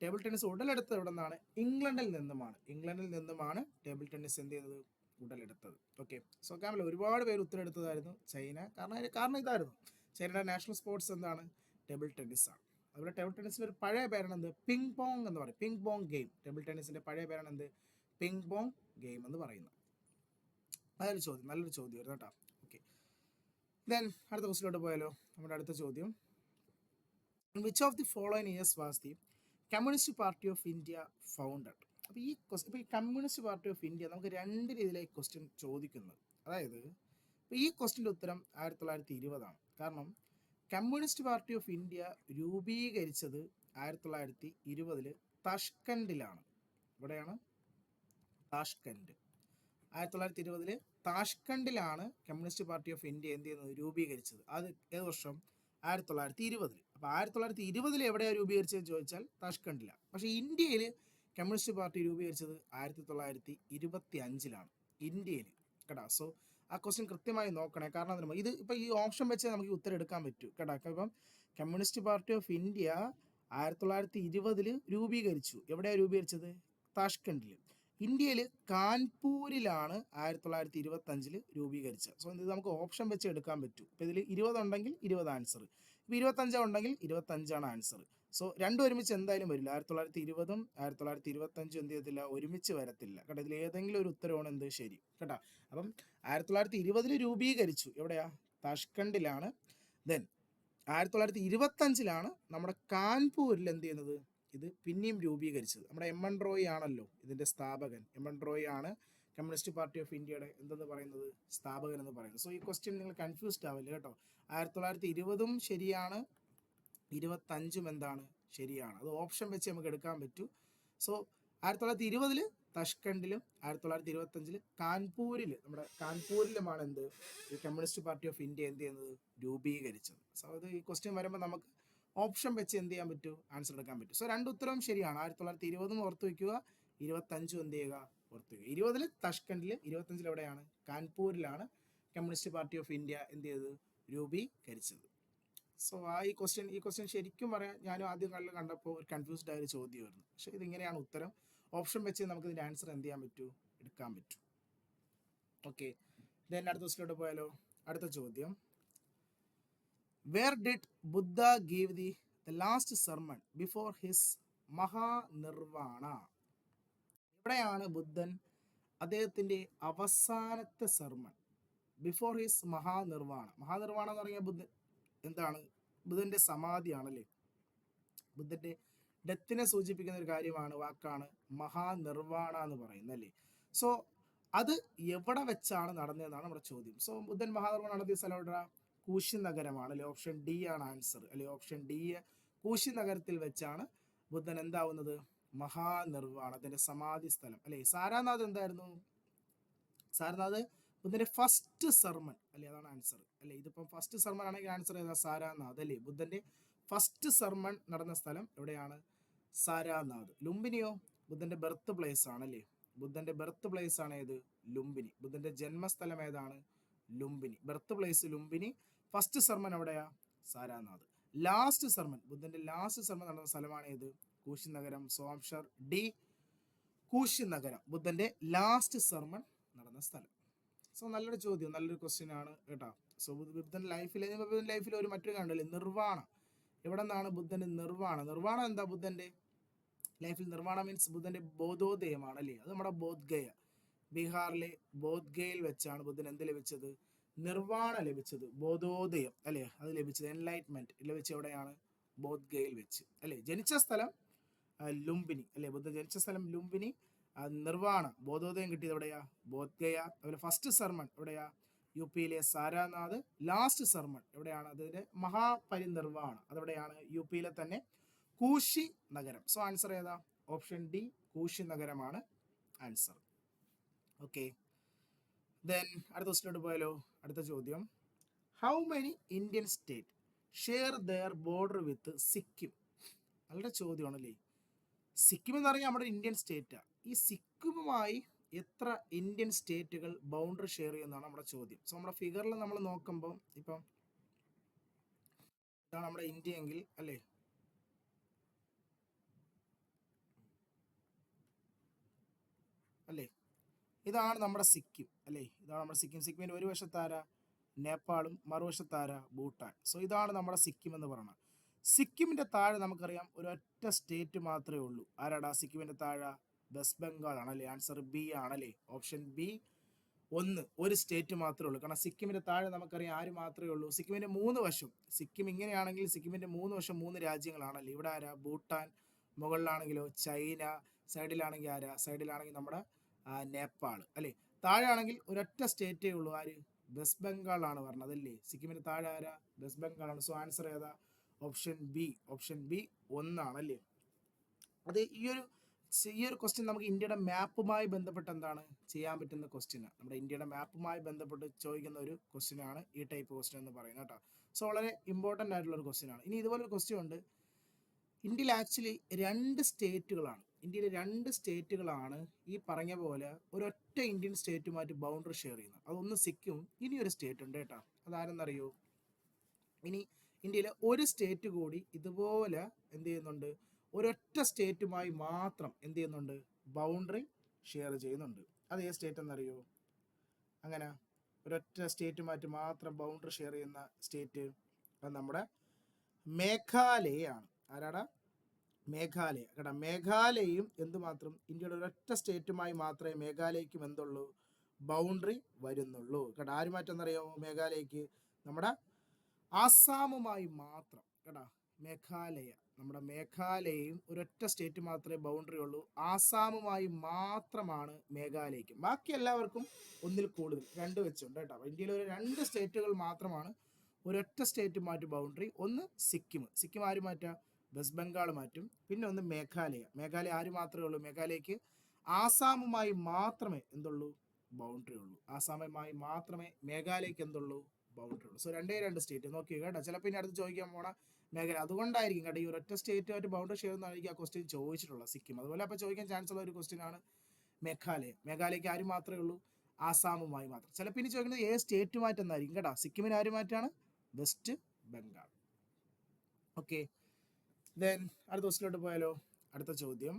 ടേബിൾ ടെന്നീസ് ഉടലെടുത്തത് എവിടെ നിന്നാണ്? ഇംഗ്ലണ്ടിൽ നിന്നുമാണ്. ഇംഗ്ലണ്ടിൽ നിന്നുമാണ് ടേബിൾ ടെന്നീസ് എന്ത് ചെയ്തത്, ഉടലെടുത്തത്. ഓക്കെ, സോ ക്യാമല ഒരുപാട് പേര് ഉത്തരവെടുത്തതായിരുന്നു ചൈന. കാരണം ഇതായിരുന്നു, ചൈനയുടെ നാഷണൽ സ്പോർട്സ് എന്താണ്, ടേബിൾ ടെന്നീസ് ആണ്. അതുപോലെ ടേബിൾ ടെന്നീസിന്റെ ഒരു പഴയ പേരാണ് എന്ത്, പിങ് പോങ് എന്ന് പറയും. പിങ് പോങ് ഗെയിം, ടേബിൾ ടെന്നീസിന്റെ പഴയ പേരാണ് എന്ത്, പിങ് പോങ് ഗെയിം എന്ന് പറയുന്നത്. അതൊരു ചോദ്യം, നല്ലൊരു ചോദ്യം ആയിരുന്നു കേട്ടോ. ഓക്കെ, ദെൻ അടുത്ത ക്വസ്റ്റിലോട്ട് പോയാലോ. നമ്മുടെ അടുത്ത ചോദ്യം, which of the following years was the communist party of India founded? അപ്പോൾ ഈ കമ്മ്യൂണിസ്റ്റ് പാർട്ടി ഓഫ് ഇന്ത്യ നമുക്ക് രണ്ട് രീതിയിലായി ക്വസ്റ്റ്യൻ ചോദിക്കുന്നത്. അതായത് ഇപ്പോൾ ഈ ക്വസ്റ്റ്യൻ്റെ ഉത്തരം 1920 കാരണം കമ്മ്യൂണിസ്റ്റ് പാർട്ടി ഓഫ് ഇന്ത്യ രൂപീകരിച്ചത് 1920 താഷ്കണ്ടിലാണ്. ഇവിടെയാണ് താഷ്കണ്ട്. 1920 താഷ്കണ്ടിലാണ് കമ്മ്യൂണിസ്റ്റ് പാർട്ടി ഓഫ് ഇന്ത്യ എന്ത് ചെയ്യുന്നത്, രൂപീകരിച്ചത്. അത് ഏത് വർഷം? 1920. അപ്പോൾ 1920 എവിടെയാണ് രൂപീകരിച്ചതെന്ന് ചോദിച്ചാൽ താഷ്കണ്ടിലാണ്. പക്ഷേ ഇന്ത്യയിൽ കമ്മ്യൂണിസ്റ്റ് പാർട്ടി രൂപീകരിച്ചത് 1925 ഇന്ത്യയിൽ കേട്ടോ. സോ ആ ക്വസ്റ്റ്യൻ കൃത്യമായി നോക്കണേ. കാരണം എന്താ, ഇത് ഇപ്പോൾ ഈ ഓപ്ഷൻ വെച്ച് നമുക്ക് ഉത്തരം എടുക്കാൻ പറ്റൂ കേട്ടോ. ഇപ്പം കമ്മ്യൂണിസ്റ്റ് പാർട്ടി ഓഫ് ഇന്ത്യ 1920 രൂപീകരിച്ചു. എവിടെയാണ് രൂപീകരിച്ചത്? താഷ്കണ്ടിൽ. ഇന്ത്യയിൽ കാൺപൂരിലാണ് 1925 രൂപീകരിച്ചത്. സോ ഇത് നമുക്ക് ഓപ്ഷൻ വെച്ച് എടുക്കാൻ പറ്റും. ഇപ്പോൾ ഇതിൽ 20 ഉണ്ടെങ്കിൽ 20 ആൻസർ, ഇപ്പോൾ 25 ഉണ്ടെങ്കിൽ 25 ആൻസർ. സോ രണ്ടും ഒരുമിച്ച് എന്തായാലും വരില്ല. 1920 1925 എന്ത് ചെയ്യത്തില്ല, ഒരുമിച്ച് വരത്തില്ല കേട്ടോ. ഇതിൽ ഏതെങ്കിലും ഒരു ഉത്തരവാണ് എന്ത് ശരി കേട്ടോ. അപ്പം 1920 രൂപീകരിച്ചു. എവിടെയാ? താഷ്കണ്ടിലാണ്. ദെൻ 1925 നമ്മുടെ കാൺപൂരിൽ എന്ത് ചെയ്യുന്നത്, ഇത് പിന്നെയും രൂപീകരിച്ചത്. നമ്മുടെ എം എൻ റോയ് ആണല്ലോ ഇതിൻ്റെ സ്ഥാപകൻ. എം എൻ റോയ് ആണ് കമ്മ്യൂണിസ്റ്റ് പാർട്ടി ഓഫ് ഇന്ത്യയുടെ എന്തെന്ന് പറയുന്നത്, സ്ഥാപകൻ എന്ന് പറയുന്നത്. സോ ഈ ക്വസ്റ്റ്യൻ നിങ്ങൾ കൺഫ്യൂസ്ഡ് ആവില്ല കേട്ടോ. 1920 ശരിയാണ്, 25 എന്താണ് ശരിയാണ്. അത് ഓപ്ഷൻ വെച്ച് നമുക്ക് എടുക്കാൻ പറ്റൂ. സോ 1920 താഷ്കണ്ടിലും 1925 കാൺപൂരിൽ, നമ്മുടെ കാൺപൂരിലുമാണ് എന്ത്, ഈ കമ്മ്യൂണിസ്റ്റ് പാർട്ടി ഓഫ് ഇന്ത്യ എന്ത് ചെയ്യുന്നത്, രൂപീകരിച്ചത്. സോ അത് ഈ ക്വസ്റ്റ്യൻ വരുമ്പോൾ നമുക്ക് ഓപ്ഷൻ വെച്ച് എന്ത് ചെയ്യാൻ പറ്റൂ, ആൻസർ എടുക്കാൻ പറ്റും. സോ രണ്ട് ഉത്തരവും ശരിയാണ്. 1920 ഓർത്ത് വയ്ക്കുക, 25 എന്ത് ചെയ്യുക, ഓർത്ത് വയ്ക്കുക. 20 താഷ്കണ്ടിൽ, 25 എവിടെയാണ്, കാൺപൂരിലാണ് കമ്മ്യൂണിസ്റ്റ് പാർട്ടി ഓഫ് ഇന്ത്യ എന്ത് ചെയ്തത്, രൂപീകരിച്ചത്. സോ ഈ ക്വസ്റ്റ്യൻ ശരിക്കും പറയാൻ ഞാനും ആദ്യം കണ്ടപ്പോൾ ഒരു കൺഫ്യൂസ്ഡ് ആയ ഒരു ചോദ്യമായിരുന്നു. പക്ഷേ ഇതിങ്ങനെയാണ് ഉത്തരം. ഓപ്ഷൻ വെച്ച് നമുക്ക് ഇതിൻ്റെ ആൻസർ എന്ത് ചെയ്യാൻ പറ്റൂ, എടുക്കാൻ പറ്റും. ഓക്കെ, ദെൻ അടുത്ത ക്വസ്റ്റിലോട്ട് പോയാലോ. അടുത്ത ചോദ്യം, where did Buddha give the last sermon before his Mahanirvana? എവിടെയാണ് ബുദ്ധൻ അദ്ദേഹത്തിൻ്റെ അവസാനത്തെ sermon, before his Mahanirvana? Mahanirvana എന്ന് പറഞ്ഞാൽ ബുദ്ധൻ എന്താണ്, ബുദ്ധൻ്റെ സമാധിയാണല്ലേ. ബുദ്ധൻ്റെ ഡെത്തിനെ സൂചിപ്പിക്കുന്ന ഒരു കാര്യമാണ്, വാക്കാണ് മഹാനിർവാണ എന്ന് പറയുന്നത് അല്ലേ. സോ അത് എവിടെ വെച്ചാണ് നടന്നതെന്നാണ് നമ്മുടെ ചോദ്യം. സോ ബുദ്ധൻ മഹാനിർവാണം നടത്തിയ സ്ഥലം എവിടെ? കൂശി നഗരമാണ് അല്ലെ. ഓപ്ഷൻ ഡി ആണ് ആൻസർ അല്ലെ. ഓപ്ഷൻ ഡി, കൂശി നഗരത്തിൽ വെച്ചാണ് ബുദ്ധൻ എന്താവുന്നത്, മഹാനിർവാണത്തിന്റെ സമാധി സ്ഥലം അല്ലെ. സാരാനാഥ് എന്തായിരുന്നു? സാരനാഥ് ബുദ്ധന്റെ ഫസ്റ്റ് സർമൺ അല്ലെ, അതാണ് ആൻസർ അല്ലെ. ഇതിപ്പം ഫസ്റ്റ് സർമൺ ആണെങ്കിൽ ആൻസർ ഏതാ, സാരാനാഥ് അല്ലേ. ബുദ്ധന്റെ ഫസ്റ്റ് സർമൺ നടന്ന സ്ഥലം എവിടെയാണ്? സാരാനാഥ്. ലുംബിനിയോ? ബുദ്ധന്റെ ബർത്ത് പ്ലേസ് ആണ് അല്ലേ? ബുദ്ധന്റെ ബർത്ത് പ്ലേസ് ആണ് ഏത്? ലുംബിനി. ബുദ്ധന്റെ ജന്മസ്ഥലം ഏതാണ്? Lumbini. Birth place Lumbini. First sermon എവിടെയാ? സാരാനാഥ്. ലാസ്റ്റ് സർമൺ, ബുദ്ധന്റെ ലാസ്റ്റ് സർമൺ നടന്ന സ്ഥലമാണ് ഏത്? കൂശി നഗരം. സോ ഓപ്ഷൻ ഡി കൂശി നഗരം ബുദ്ധന്റെ ലാസ്റ്റ് സർമൺ നടന്ന സ്ഥലം. സോ നല്ലൊരു ചോദ്യം, നല്ലൊരു ക്വസ്റ്റ്യൻ ആണ് കേട്ടോ. സോ ബുദ്ധന്റെ ലൈഫിൽ ഒരു മറ്റൊരു കണ്ടല്ലേ, നിർവ്വാണ. എവിടെ നിന്നാണ് ബുദ്ധന്റെ നിർവ്വാണ? നിർവ്വാണ എന്താ? ബുദ്ധന്റെ ലൈഫിൽ നിർവ്വാണ മീൻസ് ബുദ്ധന്റെ ബോധോദയമാണ് അല്ലേ? അത് നമ്മുടെ ബോധ്ഗയ, ബീഹാറിലെ ബോധ്ഗയയിൽ വെച്ചാണ് ബുദ്ധൻ എന്ത് ലഭിച്ചത്? നിർവ്വാണ ലഭിച്ചത്, ബോധോദയം അല്ലേ? അത് ലഭിച്ചത്, എൻലൈറ്റ്മെന്റ് ലഭിച്ചത് എവിടെയാണ്? ബോധ്ഗയയിൽ വെച്ച് അല്ലേ? ജനിച്ച സ്ഥലം ലുംബിനി അല്ലേ? ബുദ്ധൻ ജനിച്ച സ്ഥലം ലുംബിനി. നിർവ്വാണ ബോധോദയം കിട്ടിയത് എവിടെയാ? ബോധ്ഗയ. അതുപോലെ ഫസ്റ്റ് സർമൺ എവിടെയാ? യു പിയിലെ സാരാനാഥ്. ലാസ്റ്റ് സർമൺ എവിടെയാണ്? അതിന്റെ മഹാപരിനിർവാണ അതെവിടെയാണ്? യു പിയിലെ തന്നെ കൂശി നഗരം. സോ ആൻസർ ഏതാ? ഓപ്ഷൻ ഡി കൂശി നഗരമാണ് ആൻസർ. ഓക്കെ, ദെൻ അടുത്ത ക്വസ്റ്റിനോട്ട് പോയാലോ? അടുത്ത ചോദ്യം, how many Indian state share their border with Sikkim? നല്ല ചോദ്യമാണല്ലേ. സിക്കിം എന്ന് പറഞ്ഞാൽ നമ്മുടെ ഇന്ത്യൻ സ്റ്റേറ്റാണ്. ഈ സിക്കിമുമായി എത്ര ഇന്ത്യൻ സ്റ്റേറ്റുകൾ ബൗണ്ടറി ഷെയർ ചെയ്യുന്നതാണ് നമ്മുടെ ചോദ്യം. സോ നമ്മുടെ ഫിഗറിൽ നമ്മൾ നോക്കുമ്പോൾ ഇപ്പം ഇതാണ് നമ്മുടെ ഇന്ത്യ എങ്കിൽ അല്ലേ, അല്ലേ ഇതാണ് നമ്മുടെ സിക്കിം അല്ലേ? ഇതാണ് നമ്മുടെ സിക്കിം. സിക്കിമിന്റെ ഒരു വശത്താര നേപ്പാളും മറുവശത്താര ഭൂട്ടാൻ. സോ ഇതാണ് നമ്മുടെ സിക്കിം എന്ന് പറയുന്നത്. സിക്കിമിന്റെ താഴെ നമുക്കറിയാം ഒരൊറ്റ സ്റ്റേറ്റ് മാത്രമേ ഉള്ളൂ. ആരാടാ സിക്കിമിന്റെ താഴെ? വെസ്റ്റ് ബംഗാൾ ആണല്ലേ? ആൻസർ ബി ആണല്ലേ? ഓപ്ഷൻ ബി ഒരു സ്റ്റേറ്റ് മാത്രമേ ഉള്ളൂ. കാരണം സിക്കിമിന്റെ താഴെ നമുക്കറിയാം ആര് മാത്രമേ ഉള്ളൂ? സിക്കിമിന്റെ 3 വശം. സിക്കിം ഇങ്ങനെയാണെങ്കിൽ സിക്കിമിന്റെ 3 വശം 3 രാജ്യങ്ങളാണല്ലേ? ഇവിടെ ആരാ? ഭൂട്ടാൻ. മുകളിലാണെങ്കിലോ ചൈന. സൈഡിലാണെങ്കിൽ ആരാ? സൈഡിലാണെങ്കിൽ നമ്മുടെ നേപ്പാൾ അല്ലേ? താഴെ ആണെങ്കിൽ ഒരൊറ്റ സ്റ്റേറ്റേ ഉള്ളൂ. ആര്? വെസ്റ്റ് ബംഗാൾ ആണ് പറഞ്ഞത് അല്ലേ? സിക്കിമിന്റെ താഴെ ആരാ? വെസ്റ്റ് ബംഗാൾ ആണ്. സോ ആൻസർ ഏതാ? Option B. ഓപ്ഷൻ ബി 1 അല്ലേ? അത് ഈ ഒരു ക്വസ്റ്റ്യൻ നമുക്ക് ഇന്ത്യയുടെ മാപ്പുമായി ബന്ധപ്പെട്ട് എന്താണ് ചെയ്യാൻ പറ്റുന്ന ക്വസ്റ്റ്യൻ. നമ്മുടെ ഇന്ത്യയുടെ മാപ്പുമായി ബന്ധപ്പെട്ട് ചോദിക്കുന്ന ഒരു ക്വസ്റ്റ്യൻ ആണ് ഈ ടൈപ്പ് ക്വസ്റ്റ്യൻ എന്ന് പറയുന്നത് കേട്ടോ. സോ വളരെ ഇമ്പോർട്ടൻ്റ് ആയിട്ടുള്ള ഒരു ക്വസ്റ്റ്യൻ ആണ്. ഇനി ഇതുപോലൊരു ക്വസ്റ്റ്യൻ ഉണ്ട്. ഇന്ത്യയിൽ ആക്ച്വലി 2 സ്റ്റേറ്റുകളാണ്. ഇന്ത്യയിലെ 2 സ്റ്റേറ്റുകളാണ് ഈ പറഞ്ഞ പോലെ ഒരൊറ്റ ഇന്ത്യൻ സ്റ്റേറ്റുമായിട്ട് ബൗണ്ടറി ഷെയർ ചെയ്യുന്നത്. അതൊന്ന് സിക്കിം, ഇനി ഒരു സ്റ്റേറ്റ് ഉണ്ട് കേട്ടോ. അതാരെന്നറിയോ? ഇനി ഇന്ത്യയിലെ ഒരു സ്റ്റേറ്റ് കൂടി ഇതുപോലെ എന്ത് ചെയ്യുന്നുണ്ട്? ഒരൊറ്റ സ്റ്റേറ്റുമായി മാത്രം എന്ത് ചെയ്യുന്നുണ്ട്? ബൗണ്ടറി ഷെയർ ചെയ്യുന്നുണ്ട്. അത് ഏത് സ്റ്റേറ്റ് എന്നറിയോ? അങ്ങനെ ഒരൊറ്റ സ്റ്റേറ്റുമായിട്ട് മാത്രം ബൗണ്ടറി ഷെയർ ചെയ്യുന്ന സ്റ്റേറ്റ് അത് നമ്മുടെ മേഘാലയയാണ്. ആരാടാ? മേഘാലയ കേട്ടോ. മേഘാലയയും എന്തുമാത്രം? ഇന്ത്യയുടെ ഒരൊറ്റ സ്റ്റേറ്റുമായി മാത്രമേ മേഘാലയക്കും എന്തുള്ളൂ? ബൗണ്ടറി വരുന്നുള്ളൂ കേട്ടോ. ആരുമായിട്ടെന്നറിയാമോ മേഘാലയക്ക്? നമ്മുടെ ആസാമുമായി മാത്രം കേട്ടോ. മേഘാലയ, നമ്മുടെ മേഘാലയയും ഒരൊറ്റ സ്റ്റേറ്റ് മാത്രമേ ബൗണ്ടറി ഉള്ളൂ. ആസാമുമായി മാത്രമാണ് മേഘാലയക്ക്. ബാക്കി എല്ലാവർക്കും ഒന്നിൽ കൂടുതൽ 2 വെച്ചുണ്ട് കേട്ടോ. ഇന്ത്യയിലെ ഒരു 2 സ്റ്റേറ്റുകൾ മാത്രമാണ് ഒരൊറ്റ സ്റ്റേറ്റുമായിട്ട് ബൗണ്ടറി. ഒന്ന് സിക്കിം. സിക്കിം ആര് മാറ്റാം? വെസ്റ്റ് ബംഗാൾ മാറ്റും. പിന്നെ ഒന്ന് മേഘാലയ. മേഘാലയ ആര് മാത്രമേ ഉള്ളൂ? മേഘാലയക്ക് ആസാമുമായി മാത്രമേ എന്തുള്ളൂ? ബൗണ്ടറി ഉള്ളൂ. ആസാമുമായി മാത്രമേ മേഘാലയക്ക് എന്തുള്ളൂ? ബൗണ്ടറി ഉള്ളൂ. സോ 2 സ്റ്റേറ്റ് നോക്കി കേട്ടോ. ചിലപ്പോൾ ഇനി അടുത്ത് ചോദിക്കാൻ പോണ മേഖല അതുകൊണ്ടായിരിക്കും കേട്ടോ. ഈ ഒരൊറ്റ സ്റ്റേറ്റുമായിട്ട് ബൗണ്ടറി ചെയ്യുന്നതായിരിക്കും ആ ക്വസ്റ്റ്യൻ ചോദിച്ചിട്ടുള്ളത്. സിക്കിം അതുപോലെ അപ്പോൾ ചോദിക്കാൻ ചാൻസ് ഉള്ള ഒരു ക്വസ്റ്റ്യൻ ആണ് മേഘാലയ. മേഘാലയക്ക് ആര് മാത്രമേ ഉള്ളൂ? ആസാമുമായി മാത്രം. ചിലപ്പോൾ ഇനി ചോദിക്കുന്നത് ഏത് സ്റ്റേറ്റുമായിട്ട് എന്നായിരിക്കും കേട്ടോ. സിക്കിമിന് ആര് മാറ്റാണ്? വെസ്റ്റ് ബംഗാൾ. ഓക്കെ, ദെൻ അടുത്ത ക്വസ്റ്റിലോട്ട് പോയാലോ? അടുത്ത ചോദ്യം,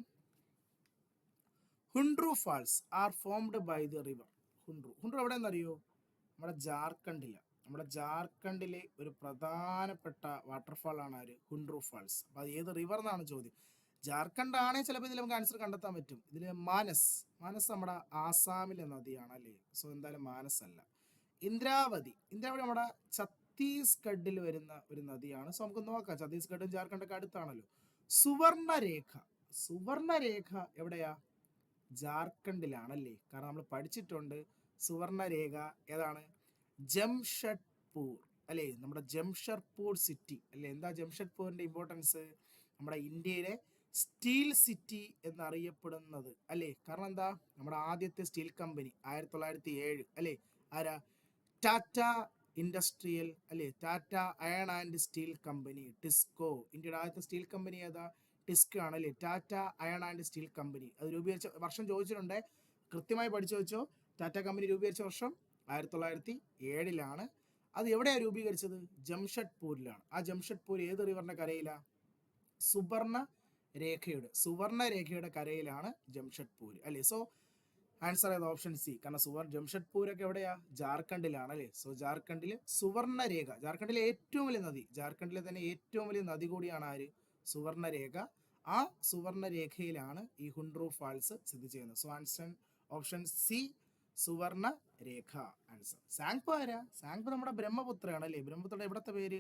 Hundru falls are formed by the river. Hundru എവിടെ നിന്നറിയോ? നമ്മുടെ ജാർഖണ്ഡിലെ ഒരു പ്രധാനപ്പെട്ട വാട്ടർഫാൾ ആണ് ആര്? ഹുൻഡ്രു ഫാൾസ്. അപ്പോൾ അത് ഏത് റിവർ എന്നാണ് ചോദ്യം. ജാർഖണ്ഡ് ആണെങ്കിൽ ചിലപ്പോൾ ഇതിൽ നമുക്ക് ആൻസർ കണ്ടെത്താൻ പറ്റും. ഇതിൽ മാനസ് നമ്മുടെ ആസാമിലെ നദിയാണ് അല്ലേ? സോ എന്തായാലും മാനസ് അല്ല. ഇന്ദ്രാവതി നമ്മുടെ ഛത്തീസ്ഗഡിൽ വരുന്ന ഒരു നദിയാണ്. സോ നമുക്ക് നോക്കാം. ഛത്തീസ്ഗഡും ജാർഖണ്ഡൊക്കെ അടുത്താണല്ലോ. സുവർണരേഖ എവിടെയാ? ജാർഖണ്ഡിലാണല്ലേ? കാരണം നമ്മൾ പഠിച്ചിട്ടുണ്ട് സുവർണരേഖ ഏതാണ്? ജംഷഡ്പൂർ അല്ലേ? നമ്മുടെ ജംഷഡ്പൂർ സിറ്റി അല്ലേ? എന്താ ജംഷഡ്പൂരിന്റെ ഇമ്പോർട്ടൻസ്? നമ്മുടെ ഇന്ത്യയിലെ സ്റ്റീൽ സിറ്റി എന്നറിയപ്പെടുന്നത് അല്ലേ? കാരണം എന്താ? നമ്മുടെ ആദ്യത്തെ സ്റ്റീൽ കമ്പനി 1907 അല്ലേ? ആരാ? ടാറ്റ ഇൻഡസ്ട്രിയൽ അല്ലേ? Tata iron and steel company, TISCO. ഇന്ത്യയുടെ ആദ്യത്തെ സ്റ്റീൽ കമ്പനി ഏതാ? ടിസ്ക് ആണ് അല്ലേ, Tata iron and steel company. അത് രൂപീകരിച്ച വർഷം ചോദിച്ചിട്ടുണ്ട്, കൃത്യമായി പഠിച്ചു വെച്ചോ. ടാറ്റ കമ്പനി രൂപീകരിച്ച വർഷം 1907. അത് എവിടെയാണ് രൂപീകരിച്ചത്? ജംഷഡ്പൂരിലാണ്. ആ ജംഷഡ്പൂർ ഏത് റിവറിന്റെ കരയിലാണ്? സുവർണരേഖയുടെ കരയിലാണ് ജംഷഡ്പൂർ അല്ലേ. സോ ആൻസർ ഏത്? Option C. കാരണം ജംഷഡ്പൂർ ഒക്കെ എവിടെയാ? ജാർഖണ്ഡിലാണ് അല്ലേ. സോ ജാർഖണ്ഡിൽ സുവർണരേഖ, ജാർഖണ്ഡിലെ ഏറ്റവും വലിയ നദി, ജാർഖണ്ഡിലെ തന്നെ ഏറ്റവും വലിയ നദി കൂടിയാണ് ആര്? സുവർണരേഖ. ആ സുവർണരേഖയിലാണ് ഈ ഹുൻഡ്രു ഫാൾസ് സ്ഥിതി ചെയ്യുന്നത്. So answer option C, Suvarnarekha answer. Tsangpo ആരാ? സാങ്പോ നമ്മുടെ ബ്രഹ്മപുത്രയാണ് അല്ലേ. ബ്രഹ്മപുത്രയുടെ എവിടത്തെ പേര്?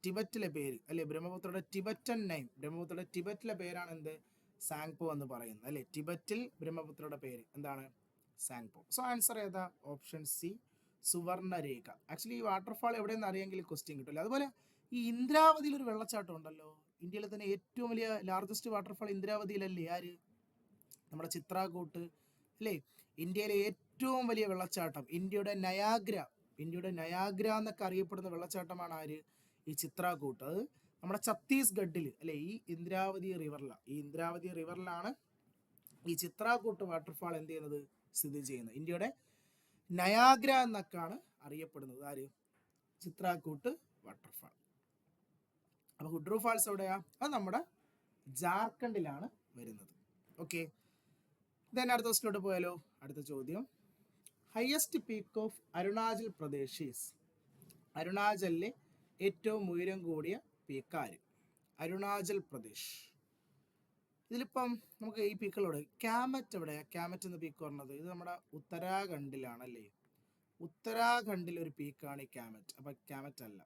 ടിബറ്റിലെ പേര് അല്ലെ. ബ്രഹ്മപുത്രയുടെ ടിബറ്റൻ നെയിം, ബ്രഹ്മപുത്രയുടെ ടിബറ്റിലെ പേരാണ് എന്ത്? സാങ്പോ എന്ന് പറയുന്നത് അല്ലെ. ടിബറ്റിൽ ബ്രഹ്മപുത്രയുടെ പേര് എന്താണ്? സാങ്പോ. സോ ആൻസർ ഏതാ? Option C, Suvarnarekha. ആക്ച്വലി ഈ വാട്ടർഫാൾ എവിടെയെന്ന് അറിയെങ്കിൽ ക്വസ്റ്റ്യൻ കിട്ടില്ല. അതുപോലെ ഈ ഇന്ദ്രാവതിയിൽ ഒരു വെള്ളച്ചാട്ടം ഉണ്ടല്ലോ, ഇന്ത്യയിലെ തന്നെ ഏറ്റവും വലിയ ലാർജസ്റ്റ് വാട്ടർഫാൾ ഇന്ദ്രാവതിയിലല്ലേ. ആര്? നമ്മുടെ ചിത്രാകൂട്ട് അല്ലേ. ഇന്ത്യയിലെ ഏറ്റവും വലിയ വെള്ളച്ചാട്ടം, ഇന്ത്യയുടെ നയാഗ്ര എന്നൊക്കെ അറിയപ്പെടുന്ന വെള്ളച്ചാട്ടമാണ് ആര്? ഈ ചിത്രാകൂട്ട്. അത് നമ്മുടെ ഛത്തീസ്ഗഡിൽ അല്ലെ, ഈ ഇന്ദ്രാവതി റിവറിലാണ് ഈ ചിത്രാകൂട്ട് വാട്ടർഫാൾ എന്ത് ചെയ്യുന്നത്? സ്ഥിതി ചെയ്യുന്നത്. ഇന്ത്യയുടെ നയാഗ്ര എന്നൊക്കെയാണ് അറിയപ്പെടുന്നത്. ആര്? ചിത്രാകൂട്ട് വാട്ടർഫാൾ. അപ്പൊ ഹുഡ്രു ഫാൾസ് എവിടെയാ? അത് നമ്മുടെ ജാർഖണ്ഡിലാണ് വരുന്നത്. ഓക്കെ, ദെൻ അടുത്ത ക്വസ്റ്റിലോട്ട് പോയാലോ. അടുത്ത ചോദ്യം, highest peak of Arunachal Pradesh is. അരുണാചലിലെ ഏറ്റവും ഉയരം കൂടിയ പീക്കാര്? അരുണാചൽ പ്രദേശ്. ഇതിലിപ്പം നമുക്ക് ഈ പീക്കുകളോട് ക്യാമറ്റ് എവിടെയാ? ക്യാമറ്റ് എന്ന പീക്ക് പറഞ്ഞത് ഇത് നമ്മുടെ ഉത്തരാഖണ്ഡിലാണല്ലേ. ഉത്തരാഖണ്ഡിൽ ഒരു പീക്കാണ് ഈ ക്യാമറ്റ്. അപ്പൊ ക്യാമറ്റ് അല്ല.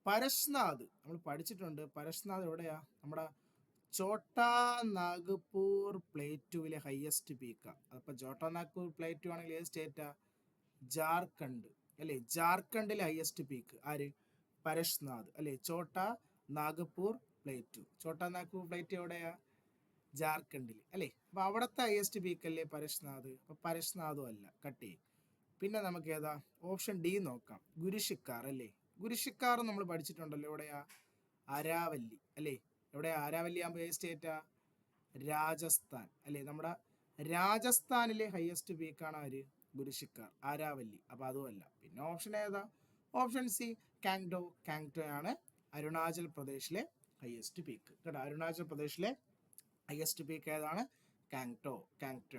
പരശ്നാഥ് നമ്മൾ പഠിച്ചിട്ടുണ്ട്. പരശ്നാഥ് എവിടെയാ? നമ്മുടെ ചോട്ടാ നാഗ്പൂർ പ്ലേറ്റുവിലെ ഹയസ്റ്റ് പീക്കാണ്. അപ്പോൾ ചോട്ടാ നാഗ്പൂർ പ്ലേറ്റു ആണെങ്കിൽ ഏത് സ്റ്റേറ്റാ? ജാർഖണ്ഡ് അല്ലേ. ജാർഖണ്ഡിലെ ഹയസ്റ്റ് പീക്ക് ആര്? പരശ്നാഥ് അല്ലേ. ചോട്ടാ നാഗ്പൂർ പ്ലേറ്റ് എവിടെയാ? ജാർഖണ്ഡിൽ അല്ലേ. അപ്പൊ അവിടുത്തെ ഹയസ്റ്റ് പീക്ക് അല്ലേ പരശ്നാഥ്. അപ്പൊ പരശ്നാഥും അല്ല, കട്ട് ചെയ്യും. പിന്നെ നമുക്ക് ഏതാ? ഓപ്ഷൻ ഡി നോക്കാം, ഗുരുഷിക്കാർ അല്ലേ. ഗുരുഷിക്കാർ നമ്മൾ പഠിച്ചിട്ടുണ്ടല്ലോ. എവിടെയാ? അരാവല്ലി അല്ലേ. എവിടെയാ ആരാവല്ലി ആകുമ്പോൾ ഏത് സ്റ്റേറ്റാ? രാജസ്ഥാൻ അല്ലേ. നമ്മുടെ രാജസ്ഥാനിലെ ഹയസ്റ്റ് പീക്കാണ് ആര്? ഗുരുഷിക്കാർ, ആരാവല്ലി. അപ്പൊ അതുമല്ല. പിന്നെ ഓപ്ഷൻ ഏതാ? ഓപ്ഷൻ സി, കാങ്ടോ ആണ് അരുണാചൽ പ്രദേശിലെ ഹയസ്റ്റ് പീക്ക് കേട്ടോ. അരുണാചൽ പ്രദേശിലെ ഹയസ്റ്റ് പീക്ക് ഏതാണ്? കാങ്ടോ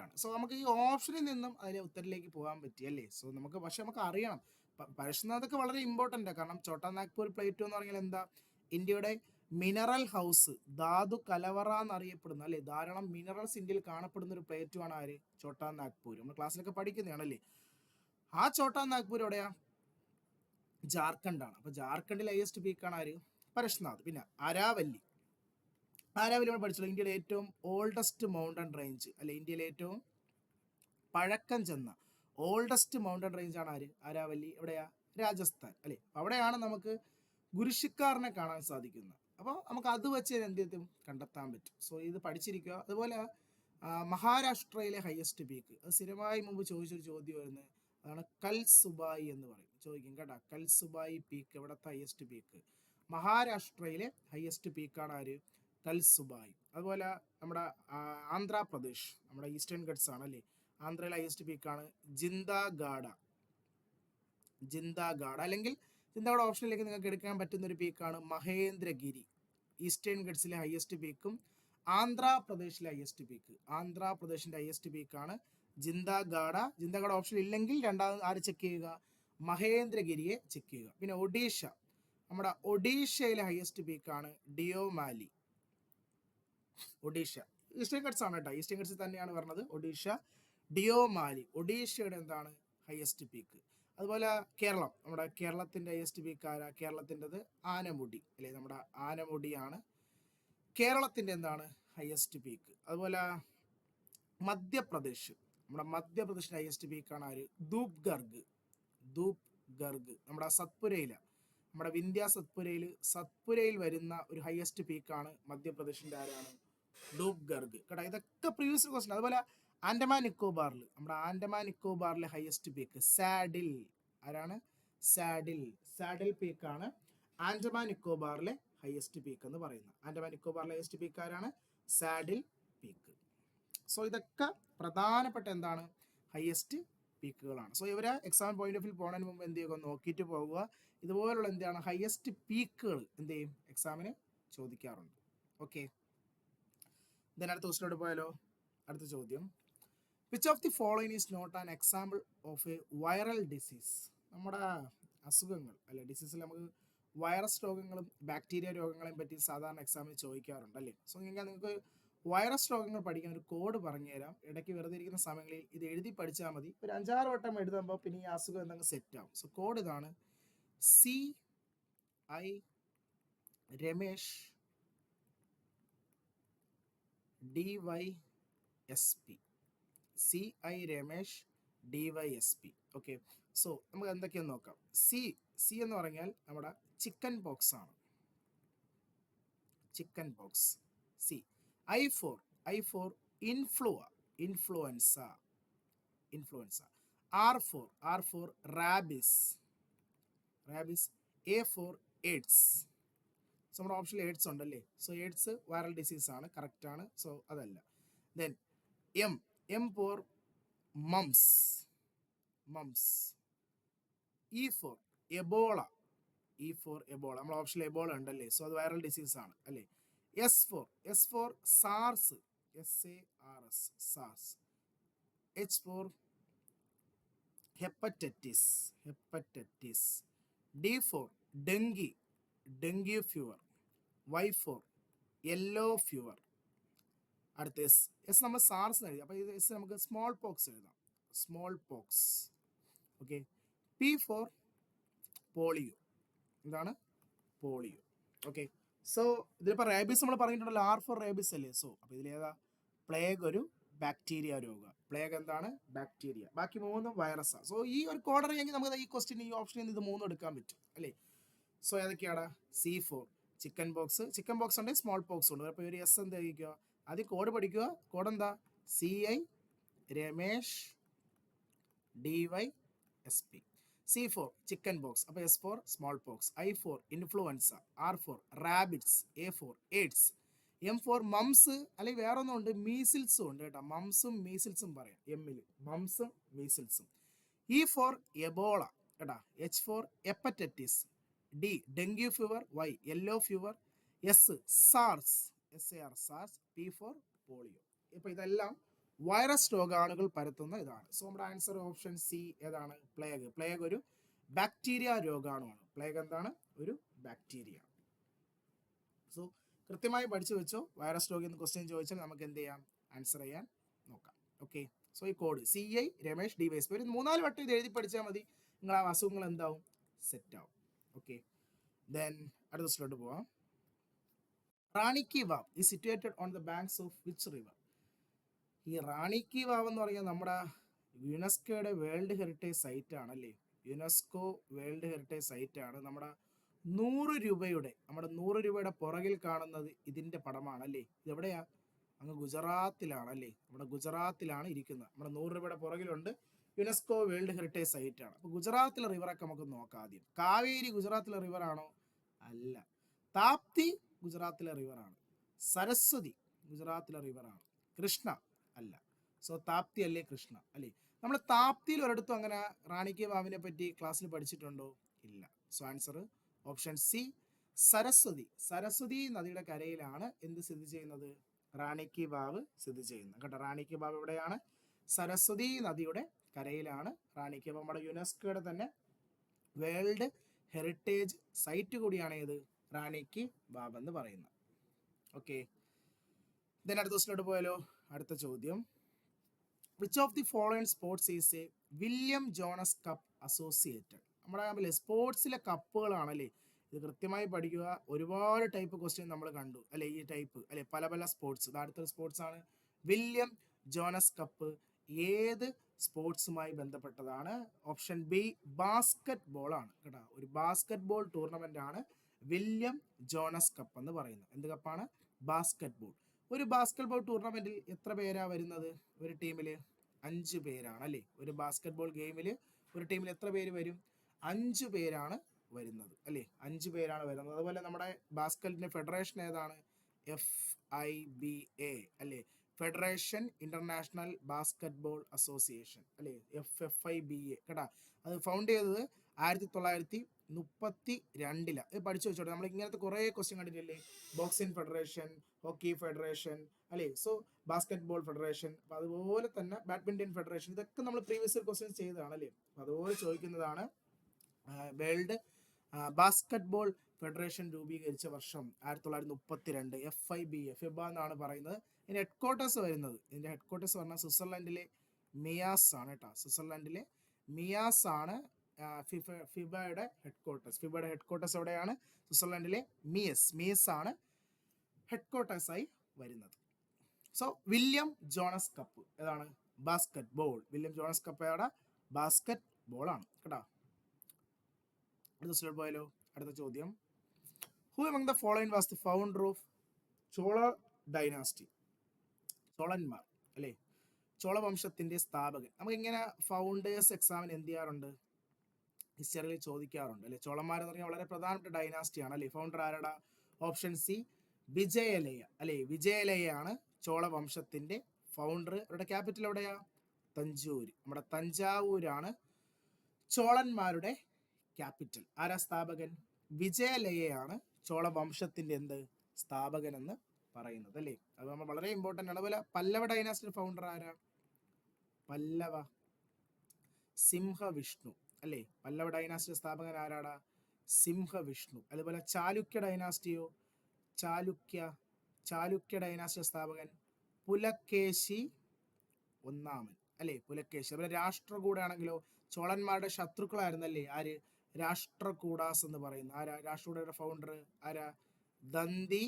ആണ്. സോ നമുക്ക് ഈ ഓപ്ഷനിൽ നിന്നും അതിലെ ഉത്തരത്തിലേക്ക് പോകാൻ പറ്റി അല്ലേ. സോ നമുക്ക് അറിയണം, പരശ്നാഥൊക്കെ വളരെ ഇമ്പോർട്ടൻ്റ് ആണ്. കാരണം ചോട്ടാ നാഗ്പൂർ പ്ലേറ്റു എന്ന് പറഞ്ഞാൽ എന്താ? ഇന്ത്യയുടെ മിനറൽ ഹൗസ്, ധാതു കലവറ എന്നറിയപ്പെടുന്നു അല്ലേ. ധാരാളം മിനറൽസ് ഇന്ത്യയിൽ കാണപ്പെടുന്ന ഒരു പ്ലേറ്റുമാണ് ആര്? ചോട്ടാ നാഗ്പൂർ. നമ്മൾ ക്ലാസ്സിലൊക്കെ പഠിക്കുന്നതാണല്ലേ. ആ ചോട്ടാ നാഗ്പൂർ എവിടെയാ? ജാർഖണ്ഡാണ്. അപ്പൊ ജാർഖണ്ഡിൽ ഹയസ്റ്റ് പീക്കാണ് ആര്? പരശ്നാഥ്. പിന്നെ ആരാവല്ലി നമ്മൾ പഠിച്ചല്ലോ. ഇന്ത്യയിലെ ഏറ്റവും ഓൾഡസ്റ്റ് മൗണ്ടൻ റേഞ്ച് അല്ലെ. ഇന്ത്യയിലെ ഏറ്റവും പഴക്കം ചെന്ന ഓൾഡസ്റ്റ് മൗണ്ടൻ റേഞ്ച് ആണ് ആര്? ആരാവല്ലി. എവിടെയാ? രാജസ്ഥാൻ അല്ലെ. അവിടെയാണ് നമുക്ക് ഗുരുഷിക്കാറിനെ കാണാൻ സാധിക്കുന്നത്. അപ്പോൾ നമുക്ക് അത് വെച്ച് എന്ത് കണ്ടെത്താൻ പറ്റും. സോ ഇത് പഠിച്ചിരിക്കുക. അതുപോലെ മഹാരാഷ്ട്രയിലെ ഹയസ്റ്റ് പീക്ക്, അത് സ്ഥിരമായി മുമ്പ് ചോദിച്ചൊരു ചോദ്യം വരുന്നത് അതാണ് കൽസുബായി എന്ന് പറയും. ചോദിക്കും കേട്ടോ, കൽസുബായി പീക്ക് എവിടത്തെ ഹയസ്റ്റ് പീക്ക്? മഹാരാഷ്ട്രയിലെ ഹയസ്റ്റ് പീക്കാണ് ആര്? കൽസുബായി. അതുപോലെ നമ്മുടെ ആന്ധ്രാപ്രദേശ്, നമ്മുടെ ഈസ്റ്റേൺ ഗഡ്സ് ആണ് അല്ലേ. ആന്ധ്രയിലെ ഹയസ്റ്റ് പീക്കാണ് ജിന്ദാഗാഡ അല്ലെങ്കിൽ ജിന്ദാഗാഡ ഓപ്ഷനിലേക്ക് നിങ്ങൾക്ക് എടുക്കാൻ പറ്റുന്ന ഒരു പീക്കാണ് മഹേന്ദ്രഗിരി. ഈസ്റ്റേൺ ഗഡ്സിലെ ഹയസ്റ്റ് പീക്കും ആന്ധ്രാപ്രദേശിലെ ഹയസ്റ്റ് പീക്ക്, ആന്ധ്രാപ്രദേശിന്റെ ഹയസ്റ്റ് പീക്കാണ് ജിന്ദാഗാഡ ഓപ്ഷൻ ഇല്ലെങ്കിൽ രണ്ടാമത് ആര് ചെക്ക് ചെയ്യുക? മഹേന്ദ്രഗിരിയെ ചെക്ക് ചെയ്യുക. പിന്നെ ഒഡീഷ, നമ്മുടെ ഒഡീഷയിലെ ഹയസ്റ്റ് പീക്കാണ് ഡിയോമാലി. ഒഡീഷ ഈസ്റ്റേൺ ഗഡ്സ് ആണ് കേട്ടോ. ഈസ്റ്റേൺ ഗഡ്സ് തന്നെയാണ് പറഞ്ഞത്. ഒഡീഷ ഡിയോമാലി, ഒഡീഷയുടെ എന്താണ്? Highest peak. അതുപോലെ കേരളം, നമ്മുടെ കേരളത്തിന്റെ ഹയസ്റ്റ് പീക്ക് ആരാ? കേരളത്തിൻ്റെത് ആനമുടി അല്ലെ. നമ്മുടെ ആനമുടിയാണ് കേരളത്തിന്റെ എന്താണ്? Highest peak. അതുപോലെ മധ്യപ്രദേശ്, നമ്മുടെ മധ്യപ്രദേശിന്റെ ഹയസ്റ്റ് പീക്കാണ് ആര്? ധൂപ് ഗർഗ്. നമ്മുടെ നമ്മുടെ വിന്ധ്യ സത്പുരയിൽ വരുന്ന ഒരു ഹയസ്റ്റ് പീക്കാണ് മധ്യപ്രദേശിന്റെ ആരാണ്? ധൂപ് ഗർഗ് കേട്ടോ. ഇതൊക്കെ പ്രീവിയസ് ക്വസ്റ്റൻ. അതുപോലെ ആൻഡമാൻ നിക്കോബാറിലെ ഹയസ്റ്റ് പീക്ക് സാഡിൽ. ആരാണ്? സാഡിൽ പീക്കാണ് ആൻഡമാൻ നിക്കോബാറിലെ ഹയസ്റ്റ് പീക്ക് എന്ന് പറയുന്നത്. ആൻഡമാൻ നിക്കോബാറിലെ ഹയസ്റ്റ് പീക്ക് ആരാണ്? Saddle peak. സോ ഇതൊക്കെ പ്രധാനപ്പെട്ട എന്താണ് ഹയസ്റ്റ് പീക്കുകളാണ്. സോ ഇവരെ എക്സാം പോയിന്റ് ഓഫ് വ്യൂ പോകുന്നതിന് മുമ്പ് എന്ത് ചെയ്യുക, നോക്കിയിട്ട് പോകുക. ഇതുപോലുള്ള എന്താണ് ഹയസ്റ്റ് പീക്കുകൾ എന്ത് ചെയ്യും എക്സാമിന് ചോദിക്കാറുണ്ട്. ഓക്കെ, ദെൻ അടുത്ത ക്വസ്റ്റിനോട് പോയാലോ. അടുത്ത ചോദ്യം, which of the following is not an example of a viral disease? നമ്മുടെ അസുഖങ്ങൾ അല്ലെ, ഡിസീസിൽ നമുക്ക് വൈറസ് രോഗങ്ങളും ബാക്ടീരിയ രോഗങ്ങളെയും പറ്റി സാധാരണ എക്സാമിന് ചോദിക്കാറുണ്ട് അല്ലേ. സോ നിങ്ങൾക്ക് വൈറസ് രോഗങ്ങൾ പഠിക്കാൻ ഒരു കോഡ് പറഞ്ഞുതരാം. ഇടയ്ക്ക് വെറുതെ ഇരിക്കുന്ന സമയങ്ങളിൽ ഇത് എഴുതി പഠിച്ചാൽ മതി. ഒരു 5-6 വട്ടം എഴുതുമ്പോൾ പിന്നെ ഈ അസുഖം എന്തെങ്കിലും സെറ്റ് ആവും. സോ കോഡ് ഇതാണ്, CI Ramesh DYSP. CI Ramesh DYSP. Okay, so നമുക്ക് എന്തൊക്കെയെന്ന് നോക്കാം. സി എന്ന് പറഞ്ഞാൽ നമ്മുടെ ചിക്കൻ പോക്സ് ആണ്. Chicken pox C. I for influenza. R for rabies. A for AIDS. So നമ്മുടെ ഓപ്ഷനിൽ എയ്ഡ്സ് ഉണ്ടല്ലേ. സോ എയ്ഡ്സ് വൈറൽ ഡിസീസ് ആണ്, കറക്റ്റ് ആണ്. സോ അതല്ല. Then M for mumps. E for Ebola. നമ്മുടെ ഓപ്ഷനിൽ എബോള ഉണ്ടല്ലേ. സോ അത് വൈറൽ ഡിസീസ് ആണ് അല്ലേ. S for SARS. SARS. H for hepatitis. D for dengue fever. Y for yellow fever. അടുത്ത എസ് നമ്മൾ സാർസ് എഴുതി. അപ്പോൾ ഇത് എസ് നമുക്ക് സ്മോൾ പോക്സ് എഴുതാം. ഓക്കെ. P for polio. എന്താണ് പോളിയോ. ഓക്കെ, സോ ഇതിലിപ്പോൾ റേബീസ് നമ്മൾ പറഞ്ഞിട്ടുണ്ടല്ലോ. R for റേബീസ് അല്ലേ. സോ അപ്പോൾ ഇതിലേതാ പ്ലേഗ് ഒരു ബാക്ടീരിയ രോഗം. പ്ലേഗ് എന്താണ് ബാക്ടീരിയ. ബാക്കി 3 വൈറസാണ്. സോ ഈ ഒരു കോഡ് അറിയാമെങ്കിൽ നമുക്ക് ഈ ക്വസ്റ്റ്യൻ ഈ ഓപ്ഷനിൽ ഇത് 3 എടുക്കാൻ പറ്റും അല്ലേ. സോ ഏതൊക്കെയാണ്? C for ചിക്കൻ ബോക്സ് ഉണ്ടെങ്കിൽ സ്മോൾ പോക്സ് ഉണ്ട്. അപ്പോൾ ഒരു എസ് എന്ത് കഴിക്കുക, ആദ്യം കോഡ് പഠിക്കുക. കോഡ് എന്താ? CI Ramesh DYSP. C for chicken box. അപ്പോൾ S for small pox. I for influenza. R for rabbits. A for AIDS. M for moms. അല്ലെങ്കിൽ വേറെ ഒന്നും ഉണ്ട്, മീസിൽസും ഉണ്ട് കേട്ടോ. മംസും മീസിൽസും പറയാം എമ്മിൽ, മംസും മീസിൽസും. E for എബോള കേട്ടോ. H for hepatitis. D dengue fever. Y yellow fever. S SARS. SARS. P for polio. ഇപ്പോൾ ഇതെല്ലാം വൈറസ് രോഗാണുകൾ പരത്തുന്ന ഇതാണ്. സോ നമ്മുടെ ആൻസർ ഓപ്ഷൻ സി ഏതാണ്? പ്ലേഗ് ഒരു ബാക്ടീരിയ രോഗാണുവാണ്. പ്ലേഗ് എന്താണ്? ഒരു ബാക്ടീരിയ. സോ കൃത്യമായി പഠിച്ചു വെച്ചോ. വൈറസ് രോഗം എന്ന് ക്വസ്റ്റ്യൻ ചോദിച്ചാൽ നമുക്ക് എന്ത് ചെയ്യാം, ആൻസർ ചെയ്യാൻ നോക്കാം. ഓക്കെ, സോ ഈ കോഡ് CI രമേഷ് DYSP ഒരു 3-4 വട്ടം ഇത് എഴുതി പഠിച്ചാൽ മതി. നിങ്ങൾ ആ അസുഖങ്ങൾ എന്താവും, സെറ്റ് ആവും. ഓക്കെ, ദെൻ അടുത്ത സ്ലോട്ട് പോവാം. Rani ki Vav is situated on the banks of which river? ഈ റാണി കി വാവ് എന്ന് പറഞ്ഞാൽ നമ്മുടെ യുനെസ്കോയുടെ വേൾഡ് ഹെറിറ്റേജ് സൈറ്റ് ആണല്ലേ. യുനെസ്കോ വേൾഡ് ഹെറിറ്റേജ് സൈറ്റ് ആണ്. നമ്മുടെ 100 രൂപയുടെ പുറകിൽ കാണുന്നത് ഇതിൻ്റെ പടമാണല്ലേ. ഇതെവിടെയാ? അങ്ങ് ഗുജറാത്തിലാണല്ലേ. നമ്മുടെ ഗുജറാത്തിലാണ് ഇരിക്കുന്നത്. നമ്മുടെ 100 രൂപയുടെ പുറകിലുണ്ട്. യുനെസ്കോ വേൾഡ് ഹെറിറ്റേജ് സൈറ്റ് ആണ്. അപ്പോൾ ഗുജറാത്തിലെ റിവറൊക്കെ നമുക്ക് നോക്കാം ആദ്യം. കാവേരി ഗുജറാത്തിലെ റിവറാണോ? അല്ല. താപ്തി ഗുജറാത്തിലെ റിവറാണ്. സരസ്വതി ഗുജറാത്തിലെ റിവറാണ്. കൃഷ്ണ അല്ല. സോ താപ്തി അല്ലേ കൃഷ്ണ അല്ലേ. നമ്മൾ താപ്തിയിൽ ഒരിടത്തും അങ്ങനെ റാണി കി വാവിനെ പറ്റി ക്ലാസ്സിൽ പഠിച്ചിട്ടുണ്ടോ? ഇല്ല. So answer option C Saraswati നദിയുടെ കരയിലാണ് എന്ത് സ്ഥിതി ചെയ്യുന്നത്? റാണി കി വാവ് സ്ഥിതി ചെയ്യുന്നത് കേട്ടോ. റാണി കി വാവ് എവിടെയാണ്? സരസ്വതി നദിയുടെ കരയിലാണ് റാണി കി വാവ്. നമ്മുടെ യുനെസ്കോയുടെ തന്നെ വേൾഡ് ഹെറിറ്റേജ് സൈറ്റ് കൂടിയാണ് ഏത്? റാണി കി വാവ് എന്ന് പറയുന്നത്. ഓക്കെ, ദെൻ അടുത്ത ക്വസ്റ്റിനോട്ട് പോയാലോ. അടുത്ത ചോദ്യം, which of the following sports is A William Jones cup associated? നമ്മുടെ സ്പോർട്സിലെ കപ്പുകളാണല്ലേ. ഇത് കൃത്യമായി പഠിക്കുക. ഒരുപാട് ടൈപ്പ് ക്വസ്റ്റ്യൻ നമ്മൾ കണ്ടു അല്ലെ. ഈ ടൈപ്പ് അല്ലെ, പല സ്പോർട്സ്. ഇത് അടുത്തൊരു സ്പോർട്സ് ആണ് വില്യം ജോണസ് കപ്പ്. ഏത് സ്പോർട്സുമായി ബന്ധപ്പെട്ടതാണ്? ഓപ്ഷൻ ബി ബാസ്കറ്റ് ബോൾ ആണ് കേട്ടോ. ഒരു ബാസ്കറ്റ് ബോൾ ടൂർണമെന്റ് ആണ് വില്യം ജോണസ് കപ്പ് എന്ന് പറയുന്നത്. എന്ത് കപ്പാണ്? Basketball. ഒരു ബാസ്കറ്റ് ബോൾ ടൂർണമെന്റിൽ എത്ര പേരാ വരുന്നത്? ഒരു ടീമിൽ 5 പേരാണ് അല്ലേ. ഒരു ബാസ്കറ്റ് ബോൾ ഗെയിമിൽ ഒരു ടീമിൽ എത്ര പേര് വരും? 5 പേരാണ് വരുന്നത് അല്ലേ. 5 പേരാണ് വരുന്നത്. അതുപോലെ നമ്മുടെ ബാസ്കറ്റിന്റെ ഫെഡറേഷൻ ഏതാണ്? FIBA അല്ലേ, ഫെഡറേഷൻ ഇന്റർനാഷണൽ ബാസ്കറ്റ്ബോൾ അസോസിയേഷൻ അല്ലേ, FFIBA കേട്ടാ. അത് ഫൗണ്ട് ചെയ്തത് 1932 ഇത് പഠിച്ചു വെച്ചോട്ടെ. നമ്മൾ ഇങ്ങനത്തെ കുറേ ക്വസ്റ്റ്യൻ കണ്ടിട്ടില്ലേ, ബോക്സിംഗ് ഫെഡറേഷൻ, ഹോക്കി ഫെഡറേഷൻ അല്ലേ, സോ ബാസ്കറ്റ്ബോൾ ഫെഡറേഷൻ, അപ്പോൾ അതുപോലെ തന്നെ ബാഡ്മിൻ്റൺ ഫെഡറേഷൻ, ഇതൊക്കെ നമ്മൾ പ്രീവിയസ് ഇയർ ക്വസ്റ്റ്യൻസ് ചെയ്തതാണ് അല്ലേ. അതുപോലെ ചോദിക്കുന്നതാണ് വേൾഡ് ബാസ്കറ്റ്ബോൾ ഫെഡറേഷൻ രൂപീകരിച്ച വർഷം 1932, FIBA ഫിബ എന്നാണ് പറയുന്നത്. ഇതിൻ്റെ ഹെഡ് ക്വാർട്ടേഴ്സ് വരുന്നത്, ഇതിൻ്റെ ഹെഡ് ക്വാർട്ടേഴ്സ് പറഞ്ഞാൽ സ്വിറ്റ്സർലൻഡിലെ മിയാസ് ആണ് കേട്ടോ. സ്വിറ്റ്സർലൻഡിലെ മിയാസ് ആണ് ഫിബയുടെ ഹെഡ് ക്വാർട്ടേഴ്സ്. ഫിബയുടെ ഹെഡ് ക്വാർട്ടേഴ്സ് എവിടെയാണ്? സ്വിറ്റ്സർലൻഡിലെ മിയസ് ആണ് ഹെഡ് ക്വാർട്ടേഴ്സായി വരുന്നത്. സോ വില്യം ജോണസ് കപ്പ് ഏതാണ്? Basketball. William Jones cup ഏതാണ്? ബാസ്കറ്റ് ബോൾ ആണ് കേട്ടോ. അടുത്ത സ്ലൈഡ് പോയാലോ. അടുത്ത ചോദ്യം, who among the following was the founder of Chola dynasty? ചോളന്മാർ അല്ലേ, ചോളവംശത്തിന്റെ സ്ഥാപകൻ. നമുക്കിങ്ങനെ ഫൗണ്ടേഴ്സ് എക്സാമിന് എന്ത് ചെയ്യാറുണ്ട്, ഹിസ്റ്ററിയിൽ ചോദിക്കാറുണ്ട് അല്ലെ. ചോളന്മാർ എന്ന് പറഞ്ഞാൽ വളരെ പ്രധാനപ്പെട്ട ഡൈനാസ്റ്റിയാണ് അല്ലെ. ഫൗണ്ടർ ആരടാ? ഓപ്ഷൻ സി വിജയലയ അല്ലെ. വിജയലയാണ് ചോളവംശത്തിന്റെ ഫൗണ്ടർ. അവരുടെ ക്യാപിറ്റൽ എവിടെയാ? തഞ്ചൂർ. നമ്മുടെ തഞ്ചാവൂരാണ് ചോളന്മാരുടെ ക്യാപിറ്റൽ. ആരാ സ്ഥാപകൻ? വിജയലയാണ് ചോളവംശത്തിന്റെ എന്ത് സ്ഥാപകൻ എന്ന് പറയുന്നത് അല്ലേ. അത് നമ്മൾ വളരെ ഇമ്പോർട്ടൻ്റ് ആണ്. അതുപോലെ പല്ലവ ഡൈനാസ്റ്റിയുടെ ഫൗണ്ടർ ആരാ? പല്ലവ സിംഹവിഷ്ണു അല്ലേ. പല്ലവ ഡൈനാസ്റ്റിയുടെ സ്ഥാപകൻ ആരാടാ? സിംഹവിഷ്ണു. അതുപോലെ ചാലുക്യ ഡൈനാസ്റ്റിയോ? ചാലുക്യ ഡൈനാസ്റ്റിയുടെ സ്ഥാപകൻ പുലക്കേശി ഒന്നാമൻ അല്ലേ. പുലക്കേശി. അതുപോലെ രാഷ്ട്രകൂടാണെങ്കിലോ ചോളന്മാരുടെ ശത്രുക്കളായിരുന്നല്ലേ ആര്? രാഷ്ട്രകൂടാസ് എന്ന് പറയുന്ന ആരാ? രാഷ്ട്രകൂടയുടെ ഫൗണ്ടർ ആരാ? ദന്തി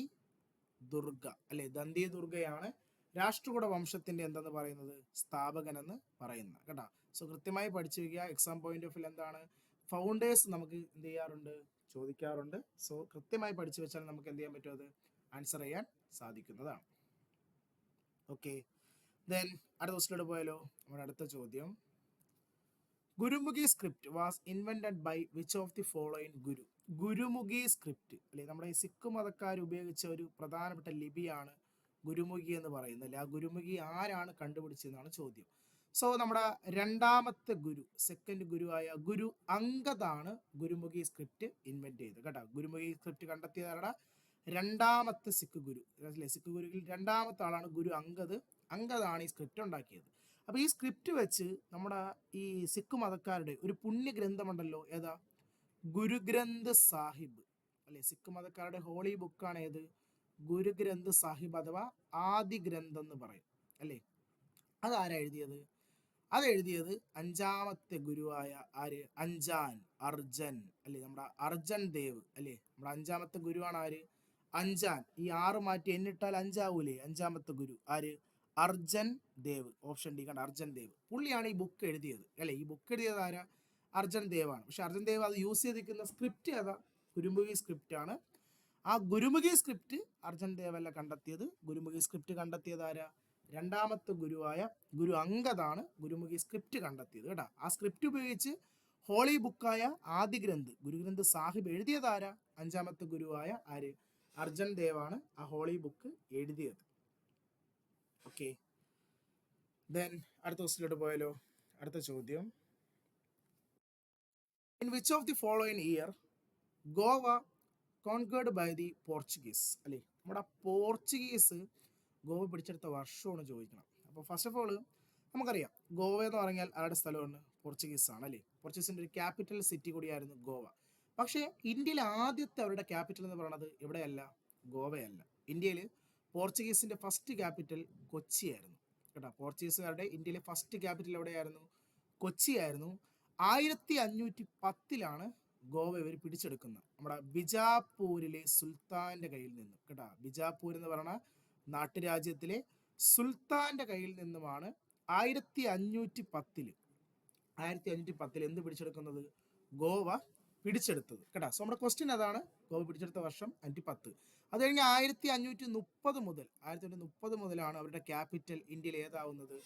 ദുർഗ അല്ലെ. ദന്തി ദുർഗയാണ് രാഷ്ട്രകൂട വംശത്തിന്റെ എന്തെന്ന് പറയുന്നത്? സ്ഥാപകൻ എന്ന് പറയുന്നത് കേട്ടോ. സോ കൃത്യമായി പഠിച്ചു വയ്ക്കുക. എക്സാം പോയിന്റ് ഓഫ് വ്യൂ എന്താണ്? ഫൗണ്ടേഴ്സ് നമുക്ക് എന്ത് ചെയ്യാറുണ്ട്? ചോദിക്കാറുണ്ട്. സോ കൃത്യമായി പഠിച്ചു വെച്ചാൽ നമുക്ക് എന്ത് ചെയ്യാൻ പറ്റും? അത് ആൻസർ ചെയ്യാൻ സാധിക്കുന്നതാണ്. ഓക്കെ, ദെൻ അടുത്ത ക്വസ്റ്റിലോട്ട് പോയാലോ. നമ്മുടെ അടുത്ത ചോദ്യം, Gurmukhi script was invented by which of the following guru? Gurmukhi script അല്ലെ, നമ്മുടെ ഈ സിഖ് മതക്കാർ ഉപയോഗിച്ച ഒരു പ്രധാനപ്പെട്ട ലിപിയാണ് ഗുരുമുഖി എന്ന് പറയുന്നത്. ആ ഗുരുമുഖി ആരാണ് കണ്ടുപിടിച്ചതെന്നാണ് ചോദ്യം. സോ നമ്മുടെ രണ്ടാമത്തെ ഗുരു, സെക്കൻഡ് ഗുരുവായ ഗുരു അംഗദാണ് ഗുരുമുഖി സ്ക്രിപ്റ്റ് ഇൻവെന്റ് ചെയ്തത് കേട്ടോ. ഗുരുമുഖി സ്ക്രിപ്റ്റ് കണ്ടെത്തിയതാരുടെ? രണ്ടാമത്തെ സിഖ് ഗുരു അല്ലെ. സിഖ് ഗുരുവിൽ രണ്ടാമത്തെ ആളാണ് ഗുരു അംഗദ്. അംഗദാണ് ഈ സ്ക്രിപ്റ്റ് ഉണ്ടാക്കിയത്. അപ്പോൾ ഈ സ്ക്രിപ്റ്റ് വെച്ച് നമ്മുടെ ഈ സിഖ് മതക്കാരുടെ ഒരു പുണ്യ ഗ്രന്ഥമുണ്ടല്ലോ, ഏതാ? ഗുരുഗ്രന്ഥ് സാഹിബ് അല്ലെ. സിഖ് മതക്കാരുടെ ഹോളി ബുക്കാണ് ഏത്? ഗുരുഗ്രന്ഥ് സാഹിബ് അഥവാ ആദി ഗ്രന്ഥം എന്ന് പറയും അല്ലേ. അതാരാ എഴുതിയത്? അതെഴുതിയത് അഞ്ചാമത്തെ ഗുരുവായ ആര്? അർജൻ അല്ലേ. നമ്മുടെ അർജൻ ദേവ് അല്ലേ. നമ്മുടെ അഞ്ചാമത്തെ ഗുരുവാണ് ആര്? അഞ്ചാൻ. ഈ 6 മാറ്റി എണ്ണിട്ടാൽ 5 ആവൂലേ. അഞ്ചാമത്തെ ഗുരു ആര്? അർജൻ ദേവ്. ഓപ്ഷൻ ഡി കണ്ട, അർജൻ ദേവ്. പുള്ളിയാണ് ഈ ബുക്ക് എഴുതിയത് അല്ലെ. ഈ ബുക്ക് എഴുതിയത് ആരാ? അർജൻ ദേവാണ്. പക്ഷെ അർജൻ ദേവ് അത് യൂസ് ചെയ്തിരിക്കുന്ന സ്ക്രിപ്റ്റ് ഏതാ? ഗുരുമുഖി സ്ക്രിപ്റ്റ് ആണ്. ആ ഗുരുമുഖി സ്ക്രിപ്റ്റ് അർജൻ ദേവല്ല കണ്ടെത്തിയത്. ഗുരുമുഖി സ്ക്രിപ്റ്റ് കണ്ടെത്തിയത് ആരാ? രണ്ടാമത്തെ ഗുരുവായ ഗുരു അംഗദാണ് ഗുരുമുഖി സ്ക്രിപ്റ്റ് കണ്ടെത്തിയത് കേട്ടോ. ആ സ്ക്രിപ്റ്റ് ഉപയോഗിച്ച് ഹോളി ബുക്കായ ആദി ഗ്രന്ഥ് ഗുരുഗ്രന്ഥ് സാഹിബ് എഴുതിയത് ആരാ? അഞ്ചാമത്തെ ഗുരുവായ ആര്? അർജൻ ദേവാണ് ആ ഹോളി ബുക്ക് എഴുതിയത്. ഓക്കെ, ദെൻ അടുത്ത ക്വസ്റ്റിലോട്ട് പോയാലോ. അടുത്ത ചോദ്യം, in which of the following year Goa conquered by the Portuguese അല്ലേ. നമ്മുടെ പോർച്ചുഗീസ് ഗോവ പിടിച്ചെടുത്ത വർഷമാണ് ചോദിക്കണം. അപ്പോൾ ഫസ്റ്റ് ഓഫ് ഓൾ നമുക്കറിയാം ഗോവ എന്ന് പറഞ്ഞാൽ ആരുടെ സ്ഥലമാണ്? പോർച്ചുഗീസ് ആണ് അല്ലേ. പോർച്ചുഗീസിൻ്റെ ഒരു ക്യാപിറ്റൽ സിറ്റി കൂടിയായിരുന്നു ഗോവ. പക്ഷേ ഇന്ത്യയിൽ ആദ്യത്തെ അവരുടെ ക്യാപിറ്റൽ എന്ന് പറയുന്നത് എവിടെയല്ല? ഗോവയല്ല. ഇന്ത്യയിൽ പോർച്ചുഗീസിൻ്റെ ഫസ്റ്റ് ക്യാപിറ്റൽ കൊച്ചിയായിരുന്നു കേട്ടോ. പോർച്ചുഗീസുകാരുടെ ഇന്ത്യയിലെ ഫസ്റ്റ് ക്യാപിറ്റൽ എവിടെയായിരുന്നു? കൊച്ചിയായിരുന്നു. 1510 ഗോവ ഇവർ പിടിച്ചെടുക്കുന്നത് നമ്മുടെ ബിജാപൂരിലെ സുൽത്താൻ്റെ കയ്യിൽ നിന്നും കേട്ടോ. ബിജാപൂർ എന്ന് പറയുന്ന നാട്ടുരാജ്യത്തിലെ സുൽത്താൻ്റെ കയ്യിൽ നിന്നുമാണ് 1510 എന്ത് പിടിച്ചെടുക്കുന്നത്? ഗോവ പിടിച്ചെടുത്തത് കേട്ടോ. സോ നമ്മുടെ ക്വസ്റ്റ്യൻ അതാണ്, ഗോവ പിടിച്ചെടുത്ത വർഷം 510. അത് കഴിഞ്ഞ് 1530 മുതലാണ് അവരുടെ ക്യാപിറ്റൽ ഇന്ത്യയിൽ ഏതാവുന്നത്?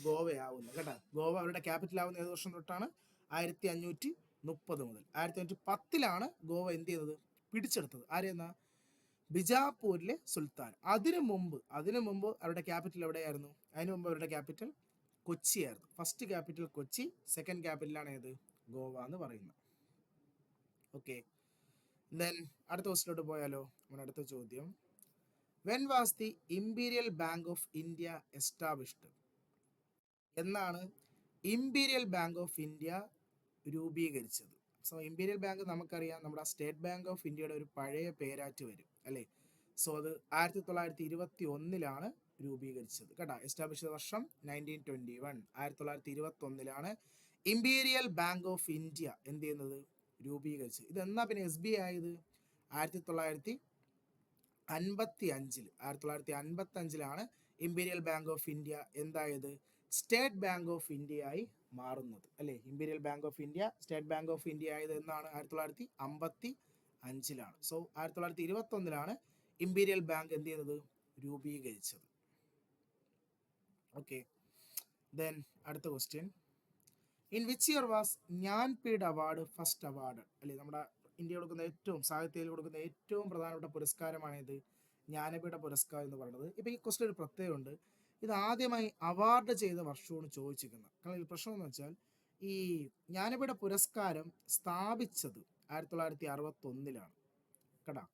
ഗോവയാവുന്നത് കേട്ടോ. ഗോവ അവരുടെ ക്യാപിറ്റൽ ആവുന്ന ഏത് വർഷം തൊട്ടാണ്? 1530 മുതൽ. 1510 ഗോവ എന്ത് ചെയ്തത്? പിടിച്ചെടുത്തത്. ആരെന്നാ? ബിജാപൂരിലെ സുൽത്താൻ. അതിനു മുമ്പ് അവരുടെ ക്യാപിറ്റൽ എവിടെയായിരുന്നു? അതിനു മുമ്പ് അവരുടെ ക്യാപിറ്റൽ കൊച്ചിയായിരുന്നു. ഫസ്റ്റ് ക്യാപിറ്റൽ കൊച്ചി, സെക്കൻഡ് ക്യാപിറ്റലാണ് ഏത്? ഗോവ എന്ന് പറയുന്നത്. ഓക്കെ, ദെൻ അടുത്ത ക്വസ്റ്റിലോട്ട് പോയാലോ? നമ്മുടെ അടുത്ത ചോദ്യം, when was the imperial bank of India established? എന്നാണ് ഇംപീരിയൽ ബാങ്ക് ഓഫ് ഇന്ത്യ രൂപീകരിച്ചത്? സോ ഇംപീരിയൽ ബാങ്ക് നമുക്കറിയാം, നമ്മുടെ സ്റ്റേറ്റ് ബാങ്ക് ഓഫ് ഇന്ത്യയുടെ ഒരു പഴയ പേരാറ്റ് വരും അല്ലേ? സോ അത് 1921 രൂപീകരിച്ചത് കേട്ടോ. എസ്റ്റാബ്ലിഷ് ചെയ്ത വർഷം 1921, 1921 ഇംപീരിയൽ ബാങ്ക് ഓഫ് ഇന്ത്യ എന്ത് ചെയ്യുന്നത്? രൂപീകരിച്ചത്. ഇതെന്നാ പിന്നെ SBI ആയത്? 1955 ഇംപീരിയൽ ബാങ്ക് ഓഫ് ഇന്ത്യ എന്തായത്? സ്റ്റേറ്റ് ബാങ്ക് ഓഫ് ഇന്ത്യ ആയി മാറുന്നത് അല്ലേ? Imperial bank of India state bank of India ആയത് എന്നാണ്? 1955. സോ 1921 ഇംപീരിയൽ ബാങ്ക് എന്ത് ചെയ്യുന്നത്? രൂപീകരിച്ചത്. ഓക്കെ, ദെൻ അടുത്ത question, in which year was Jnanpith award first award? അല്ലേ, നമ്മുടെ ഇന്ത്യ കൊടുക്കുന്ന സാഹിത്യത്തിൽ കൊടുക്കുന്ന ഏറ്റവും പ്രധാനപ്പെട്ട പുരസ്കാരമാണ് ഇത്, ജ്ഞാനപീഠ പുരസ്കാരം എന്ന് പറയുന്നത്. ഇപ്പോൾ ഈ ക്വസ്റ്റ്യൻ ഒരു പ്രത്യേകമുണ്ട്, ഇത് ആദ്യമായി അവാർഡ് ചെയ്ത വർഷമാണ് ചോദിച്ചിരിക്കുന്നത്. കാരണം പ്രശ്നം എന്ന് വെച്ചാൽ ഈ ജ്ഞാനപീഠ പുരസ്കാരം സ്ഥാപിച്ചത് 1961 കേട്ടാ.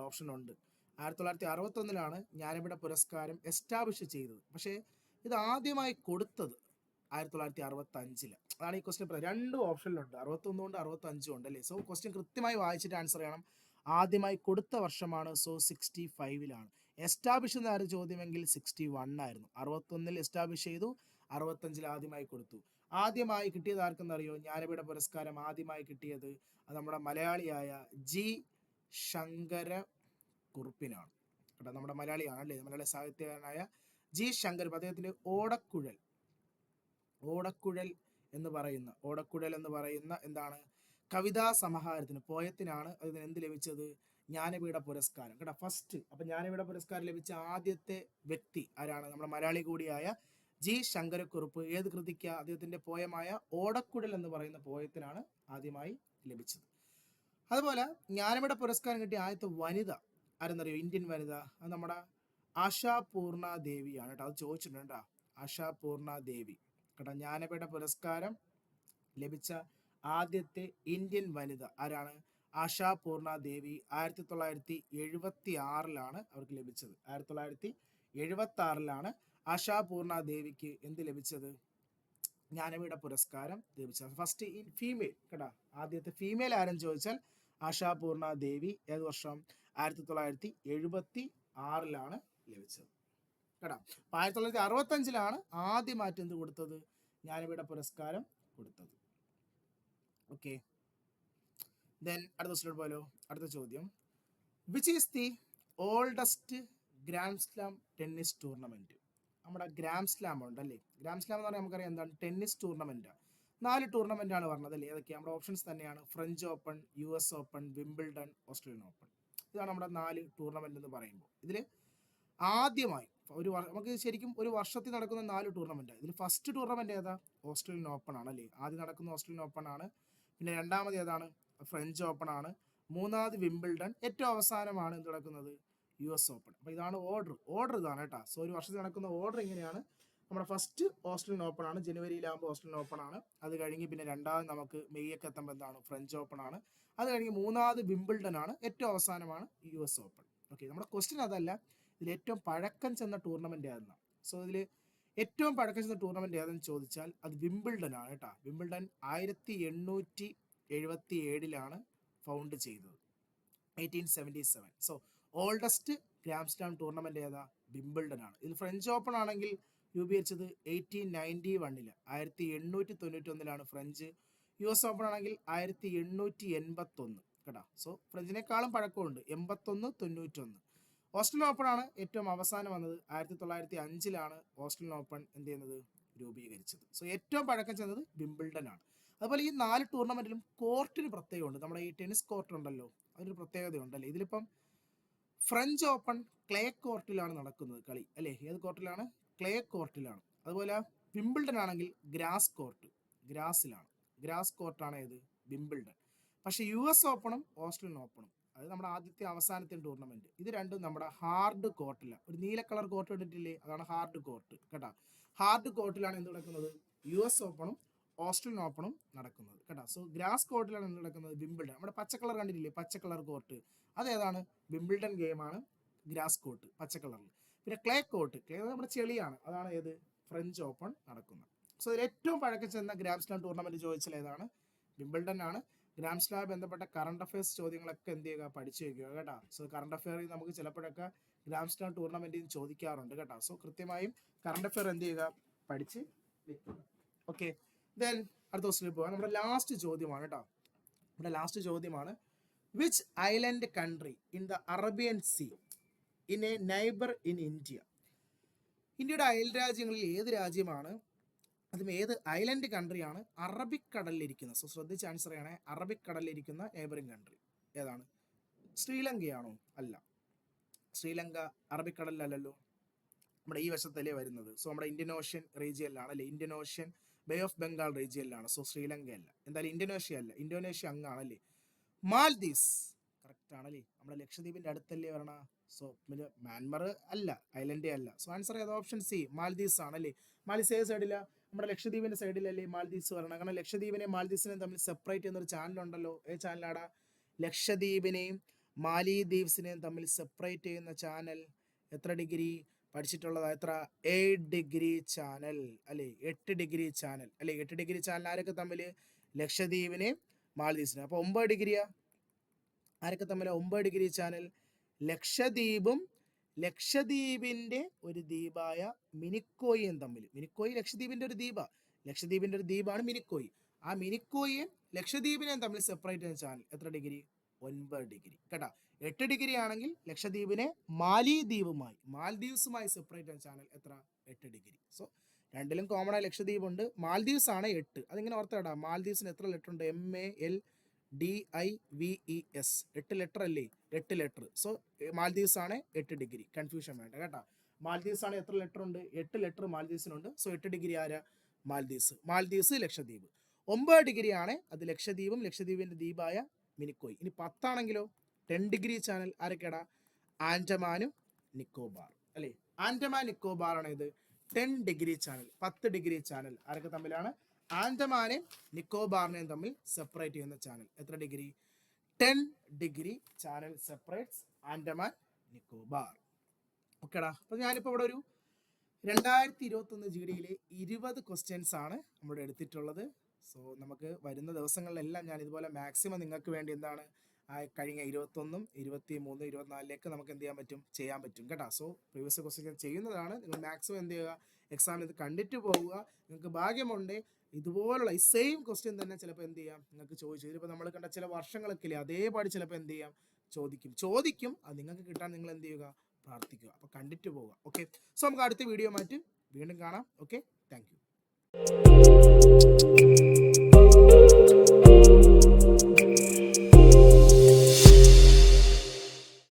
ഓപ്ഷൻ ഉണ്ട്, 1961 ജ്ഞാനപീഠ പുരസ്കാരം എസ്റ്റാബ്ലിഷ് ചെയ്തത്. പക്ഷേ ഇത് ആദ്യമായി കൊടുത്തത് 1965. അതാണ് ഈ ക്വസ്റ്റ്യൻ. രണ്ട് ഓപ്ഷനിലുണ്ട്, 61 ഉണ്ട് 65 ഉണ്ട് അല്ലേ? സോ ക്വസ്റ്റ്യൻ കൃത്യമായി വായിച്ചിട്ട് ആൻസർ ചെയ്യണം. ആദ്യമായി കൊടുത്ത വർഷമാണ്, സോ 65. എസ്റ്റാബ്ലിഷ് എന്നായിരുന്നു ചോദ്യമെങ്കിൽ 61 ആയിരുന്നു. 61 എസ്റ്റാബ്ലിഷ് ചെയ്തു, 65 ആദ്യമായി കൊടുത്തു. ആദ്യമായി കിട്ടിയത് ആർക്കെന്നറിയോ? ജ്ഞാനപീഠ പുരസ്കാരം ആദ്യമായി കിട്ടിയത് അത് നമ്മുടെ മലയാളിയായ ജി ശങ്കര കുറുപ്പിനാണ് കേട്ടോ. നമ്മുടെ മലയാളിയാണ് അല്ലേ, മലയാള സാഹിത്യകാരനായ ജി ശങ്കർ. അദ്ദേഹത്തിന്റെ ഓടക്കുഴൽ എന്ന് പറയുന്ന എന്താണ് കവിതാ സമാഹാരത്തിന്, പോയത്തിനാണ് അതിന് എന്ത് ലഭിച്ചത്? ജ്ഞാനപീഠ പുരസ്കാരം കേട്ടോ, ഫസ്റ്റ്. അപ്പൊ ജ്ഞാനപീഠ പുരസ്കാരം ലഭിച്ച ആദ്യത്തെ വ്യക്തി ആരാണ്? നമ്മുടെ മലയാളി കൂടിയായ ജി ശങ്കരക്കുറുപ്പ്. ഏത് കൃതിക്ക്? അദ്ദേഹത്തിന്റെ പോയമായ ഓടക്കുഴൽ എന്ന് പറയുന്ന പോയത്തിനാണ് ആദ്യമായി ലഭിച്ചത്. അതുപോലെ ജ്ഞാനപീഠ പുരസ്കാരം കിട്ടിയ ആദ്യത്തെ വനിത ആരെന്നറിയോ? ഇന്ത്യൻ വനിത, അത് നമ്മുടെ ആശാപൂർണ ദേവിയാണ് കേട്ടോ. അത് ചോദിച്ചിട്ടുണ്ട് കേട്ടോ, ആശാപൂർണ ദേവി കേട്ടോ. ജ്ഞാനപീഠ പുരസ്കാരം ലഭിച്ച ആദ്യത്തെ ഇന്ത്യൻ വനിത ആരാണ്? ആശാപൂർണ ദേവി. 1976 അവർക്ക് ലഭിച്ചത്. 1976 ആശാപൂർണ ദേവിക്ക് എന്ത് ലഭിച്ചത്? ജ്ഞാനപീഠ പുരസ്കാരം ലഭിച്ചത്. ഫസ്റ്റ് ഇൻ ഫീമെയിൽ കേട്ടോ. ആദ്യത്തെ ഫീമെയിൽ ആരെന്ന് ചോദിച്ചാൽ ആശാപൂർണ ദേവി. ഏത് വർഷം? 1976 ലഭിച്ചത് കേട്ടോ. 1965 ആദ്യമായിട്ട് എന്ത് കൊടുത്തത്? ജ്ഞാനപീഠ പുരസ്കാരം കൊടുത്തത്. ഓക്കെ, ദെൻ അടുത്ത ക്വസ്റ്റ്യൻ പോലോ. അടുത്ത ചോദ്യം, which is the oldest grand slam tennis tournament? നമ്മുടെ ഗ്രാൻഡ് സ്ലാം ഉണ്ടല്ലേ, ഗ്രാൻഡ് സ്ലാം എന്ന് പറഞ്ഞാൽ നമുക്കറിയാം എന്താണ്? Tennis tournament. 4 ടൂർണമെന്റ് ആണ് പറഞ്ഞത് അല്ലേ? ഏതൊക്കെയാണ്? നമ്മുടെ ഓപ്ഷൻസ് തന്നെയാണ്, French open, US open, Wimbledon, Australian open. ഇതാണ് നമ്മുടെ 4 ടൂർണമെന്റ് എന്ന് പറയുമ്പോൾ. ഇതിൽ ആദ്യമായി നമുക്ക് ശരിക്കും ഒരു വർഷത്തിൽ നടക്കുന്ന 4 ടൂർണമെന്റ്. ഇതിൽ ഫസ്റ്റ് ടൂർണമെന്റ് ഏതാ? ഓസ്ട്രേലിയൻ ഓപ്പൺ ആണ് അല്ലേ? ആദ്യം നടക്കുന്ന ഓസ്ട്രേലിയൻ ഓപ്പൺ ആണ്. പിന്നെ രണ്ടാമത് ഏതാണ്? ഫ്രഞ്ച് ഓപ്പൺ ആണ്. മൂന്നാമത് വിംബിൾഡൺ. ഏറ്റവും അവസാനമാണ് എന്ത് നടക്കുന്നത്? US open. അപ്പോൾ ഇതാണ് ഓർഡർ ഇതാണ് കേട്ടോ. സോ ഒരു വർഷത്തിൽ നടക്കുന്ന ഓർഡർ ഇങ്ങനെയാണ്. നമ്മുടെ ഫസ്റ്റ് ഓസ്ട്രേലിയൻ ഓപ്പൺ ആണ്, ജനുവരിയിലാകുമ്പോൾ ഓസ്ട്രേലിയൻ ഓപ്പൺ ആണ്. അത് കഴിഞ്ഞ് പിന്നെ രണ്ടാമത് നമുക്ക് മെയ്യൊക്കെ എത്തുമ്പോൾ എന്താണ്? ഫ്രഞ്ച് ഓപ്പൺ ആണ്. അത് കഴിഞ്ഞ് മൂന്നാമത് വിംബിൾഡൺ ആണ്. ഏറ്റവും അവസാനമാണ് US ഓപ്പൺ. ഓക്കെ, നമ്മുടെ ക്വസ്റ്റ്യൻ അതല്ല, ഇതിൽ ഏറ്റവും പഴക്കം ചെന്ന ടൂർണമെന്റ് ഏതെന്നാണ്. സോ ഇതിൽ ഏറ്റവും പഴക്കം ചെന്ന ടൂർണമെന്റ് ഏതെന്ന് ചോദിച്ചാൽ അത് വിംബിൾഡൺ ആണ് കേട്ടോ. വിംബിൾഡൺ 1877 ഫൗണ്ട് ചെയ്തത്, 1877. So oldest grand slam tournament ഏതാ? വിംബിൾഡൺ ആണ്. ഇതിൽ ഫ്രഞ്ച് ഓപ്പൺ ആണെങ്കിൽ രൂപീകരിച്ചത് 1891, 1891 ഫ്രഞ്ച്. US ഓപ്പൺ ആണെങ്കിൽ 1881 കേട്ടോ. സോ ഫ്രഞ്ചിനേക്കാളും പഴക്കമുണ്ട്, 81, 91. ഓസ്ട്രേലിയൻ ഓപ്പൺ ആണ് ഏറ്റവും അവസാനം വന്നത്. 1905 ഓസ്ട്രേലിയൻ ഓപ്പൺ എന്ത് ചെയ്യുന്നത്? രൂപീകരിച്ചത്. സോ ഏറ്റവും പഴക്കം ചെന്നത് വിംബിൾഡൺ ആണ്. അതുപോലെ ഈ 4 ടൂർണമെന്റിലും കോർട്ടിന് പ്രത്യേകമുണ്ട്. നമ്മുടെ ഈ ടെന്നീസ് കോർട്ട് ഉണ്ടല്ലോ, അതിനൊരു പ്രത്യേകതയുണ്ടല്ലേ. ഇതിലിപ്പം ഫ്രഞ്ച് ഓപ്പൺ ക്ലേ കോർട്ടിലാണ് നടക്കുന്നത് കളി അല്ലേ? ഏത് കോർട്ടിലാണ്? ക്ലേ കോർട്ടിലാണ്. അതുപോലെ വിംബിൾഡൺ ആണെങ്കിൽ ഗ്രാസിലാണ്. ഗ്രാസ് കോർട്ടാണ് ഏത്? വിംബിൾഡൺ. പക്ഷേ US ഓപ്പണും ഓസ്ട്രേലിയൻ ഓപ്പണും അത് നമ്മുടെ ആദ്യത്തെ അവസാനത്തെ ടൂർണമെന്റ്. ഇത് രണ്ടും നമ്മുടെ ഹാർഡ് കോർട്ടിലാണ്. ഒരു നീല കളർ കോർട്ട് ഇട്ടിട്ടില്ലേ, അതാണ് ഹാർഡ് കോർട്ട് കേട്ടോ. ഹാർഡ് കോർട്ടിലാണ് എന്ത് നടക്കുന്നത്, US ഓപ്പണും ഓസ്ട്രേലിയൻ ഓപ്പണും നടക്കുന്നത് കേട്ടോ. സോ ഗ്രാസ് കോർട്ടിലാണ് എന്ത് നടക്കുന്നത്, വിംബിൾഡൺ. നമ്മുടെ പച്ച കളർ കണ്ടിട്ടില്ലേ, പച്ച കളർ കോർട്ട്, അതേതാണ്, വിംബിൾഡൺ ഗെയിമാണ് ഗ്രാസ് കോർട്ട് പച്ച കളറിൽ. പിന്നെ ക്ലേ കോർട്ട്, ക്ലേ നമ്മുടെ ചെളിയാണ്, അതാണ് ഏത്, ഫ്രഞ്ച് ഓപ്പൺ നടക്കുന്നത്. സോ ഇതിൽ ഏറ്റവും പഴക്കം ചെന്ന ഗ്രാൻഡ് സ്ലാം ടൂർണമെന്റ് ചോദിച്ചാൽ ഏതാണ്, വിംബിൾഡൺ ആണ്. ഗ്രാൻഡ് സ്ലാം ബന്ധപ്പെട്ട കറണ്ട് അഫയേഴ്സ് ചോദ്യങ്ങളൊക്കെ എന്ത് ചെയ്യുക, പഠിച്ചു വയ്ക്കുക കേട്ടോ. സോ കറണ്ട് അഫയറിൽ നമുക്ക് ചിലപ്പോഴൊക്കെ ഗ്രാൻഡ് സ്ലാം ടൂർണമെന്റിൽ ചോദിക്കാറുണ്ട് കേട്ടോ. സോ കൃത്യമായും കറണ്ട് അഫയർ എന്ത് ചെയ്യുക, പഠിച്ച് വെക്കുക. ഓക്കെ, ദെൻ അടുത്ത ക്വസ്റ്റിലേക്ക് പോകാം. നമ്മുടെ ലാസ്റ്റ് ചോദ്യമാണ് കേട്ടോ. നമ്മുടെ ലാസ്റ്റ് ചോദ്യമാണ്, which island country in the Arabian sea in a neighbour in India. ഇന്ത്യയുടെ അയൽ രാജ്യങ്ങളിൽ ഏത് രാജ്യമാണ്, അതും ഏത് ഐലൻഡ് കൺട്രിയാണ് അറബിക്കടലിലിരിക്കുന്നത്. സോ ശ്രദ്ധിച്ച് ആൻസർ ചെയ്യണേ. അറബിക്കടലിലിരിക്കുന്ന നെയ്ബറിംഗ് കൺട്രി ഏതാണ്? ശ്രീലങ്കയാണോ? അല്ല, ശ്രീലങ്ക അറബിക്കടലിലല്ലല്ലോ, നമ്മുടെ ഈ വശത്തല്ലേ വരുന്നത്. സോ നമ്മുടെ ഇന്ത്യൻ ഓഷ്യൻ റീജിയനിലാണ് അല്ലേ, Indian ocean bay of Bengal റീജിയനിലാണ്. സോ ശ്രീലങ്കയല്ല, എന്തായാലും ഇന്തോനേഷ്യ അല്ല, ഇന്തോനേഷ്യ അങ്ങാണല്ലേ. മാൽദീവ്സ് കറക്റ്റ് ആണല്ലേ, നമ്മുടെ ലക്ഷദ്വീപിന്റെ അടുത്തല്ലേ വരണ. സോ പിന്നെ മ്യാൻമർ അല്ല, ഐലൻഡേ അല്ല. സോ ആൻസർ ഏത്, ഓപ്ഷൻ സി, മാൽദീവ്സ് ആണല്ലേ. മാൽദീവ്സ് ഏത് സൈഡില്ല, നമ്മുടെ ലക്ഷദ്വീപിന്റെ സൈഡിലല്ലേ മാൽദീവ്സ് വരണം. കാരണം ലക്ഷദ്വീപിനെയും മാൽദീവ്സിനെയും തമ്മിൽ സെപ്പറേറ്റ് ചെയ്യുന്നൊരു ചാനലുണ്ടല്ലോ. ഏത് ചാനലാടാ, ലക്ഷദ്വീപിനെയും മാലിദ്വീപ്സിനെയും തമ്മിൽ സെപ്പറേറ്റ് ചെയ്യുന്ന ചാനൽ എത്ര ഡിഗ്രി പഠിച്ചിട്ടുള്ളത്, എത്ര, 8 ഡിഗ്രി ചാനൽ അല്ലേ, 8 ഡിഗ്രി ചാനൽ അല്ലേ. 8 ഡിഗ്രി ചാനൽ ആരൊക്കെ തമ്മിൽ, ലക്ഷദ്വീപിനെയും മാൽദീവ്സിനെയും. അപ്പോൾ 9 ഡിഗ്രിയാ, ആരൊക്കെ തമ്മിൽ 9 ഡിഗ്രി ചാനൽ, ലക്ഷദ്വീപും ലക്ഷദ്വീപിന്റെ ഒരു ദ്വീപായ മിനിക്കോയും തമ്മിൽ. മിനിക്കോയി ലക്ഷദ്വീപിന്റെ ഒരു ദ്വീപാ, ലക്ഷദ്വീപിന്റെ ഒരു ദ്വീപാണ് മിനിക്കോയി. ആ മിനിക്കോയും ലക്ഷദ്വീപിനെയും തമ്മിൽ സെപ്പറേറ്റ് ചെയ്യുന്ന ചാനൽ എത്ര ഡിഗ്രി, 9 ഡിഗ്രി കേട്ടോ. 8 ഡിഗ്രി ആണെങ്കിൽ ലക്ഷദ്വീപിനെ മാൽദീവ്സുമായി സെപ്പറേറ്റ് ചെയ്യുന്ന ചാനൽ എത്ര, 8 ഡിഗ്രി. സോ രണ്ടിലും കോമൺ ആയ ലക്ഷദ്വീപ് ഉണ്ട്, മാൽദീവ്സ് ആണ് 8. അതിങ്ങനെ ഓർത്തേടാ, മാൽദീവ്സിന് എത്ര ലെറ്റർ ഉണ്ട്, MALDIVES, 8 ലെറ്റർ അല്ലേ, 8 ലെറ്റർ. സോ മാൽദീവ്സ് ആണ് 8 ഡിഗ്രി, കൺഫ്യൂഷൻ വേണ്ട കേട്ടോ. മാൽദീവ്സ് ആണ് എത്ര ലെറ്റർ ഉണ്ട്, 8 ലെറ്റർ മാൽദീവ്സിനുണ്ട്. സോ 8 ഡിഗ്രി ആരാ, മാൽദീവ്സ് ലക്ഷദ്വീപ്. 9 ഡിഗ്രി ആണ് അത് ലക്ഷദ്വീപും ലക്ഷദ്വീപിന്റെ ദ്വീപായ മിനിക്കോയ്. ഇനി 10 ആണെങ്കിലോ 10 ഡിഗ്രി ചാനൽ ആരൊക്കെയാടാ, ആൻഡമാനും നിക്കോബാർ അല്ലേ. ആൻഡമാൻ നിക്കോബാർ ആണ് ഇത് 10 ഡിഗ്രി ചാനൽ, 10 ഡിഗ്രി ചാനൽ ആരൊക്കെ തമ്മിലാണ്, ആൻഡമാനെയും നിക്കോബാറിനെയും തമ്മിൽ സെപ്പറേറ്റ് ചെയ്യുന്ന ചാനൽ എത്ര degree, 10 degree channel separates Andaman Nicobar. ഓക്കെടാ. അപ്പോൾ ഞാനിപ്പോൾ ഇവിടെ ഒരു 2021 GDയിലെ 20 ക്വസ്റ്റ്യൻസ് ആണ് നമ്മുടെ എടുത്തിട്ടുള്ളത്. സോ നമുക്ക് വരുന്ന ദിവസങ്ങളിലെല്ലാം ഞാൻ ഇതുപോലെ മാക്സിമം നിങ്ങൾക്ക് വേണ്ടി എന്താണ് കഴിഞ്ഞ 21, 23, 24 നമുക്ക് എന്ത് ചെയ്യാൻ പറ്റും കേട്ടോ. സോ പ്രീവിയസ് ക്വസ്റ്റ്യൻ ചെയ്യുന്നതാണ്. നിങ്ങൾ മാക്സിമം എന്ത് ചെയ്യുക, എക്സാമിൽ ഇത് കണ്ടിട്ട് പോവുക. നിങ്ങൾക്ക് ഭാഗ്യമുണ്ട് ഇതുപോലുള്ള ഈ സെയിം ക്വസ്റ്റ്യൻ തന്നെ ചിലപ്പോൾ എന്ത് ചെയ്യാം നിങ്ങൾക്ക് ചോദിച്ചു. ഇതിപ്പോൾ നമ്മൾ കണ്ട ചില വർഷങ്ങളൊക്കെ ഇല്ലേ, അതേപാട് ചിലപ്പോൾ എന്ത് ചെയ്യാം ചോദിക്കും. അത് നിങ്ങൾക്ക് കിട്ടാൻ നിങ്ങൾ എന്ത് ചെയ്യുക, പ്രാർത്ഥിക്കുക. അപ്പോൾ കണ്ടിട്ട് പോവുക. ഓക്കെ, സോ നമുക്ക് അടുത്ത വീഡിയോ വീണ്ടും കാണാം. Okay, thank you.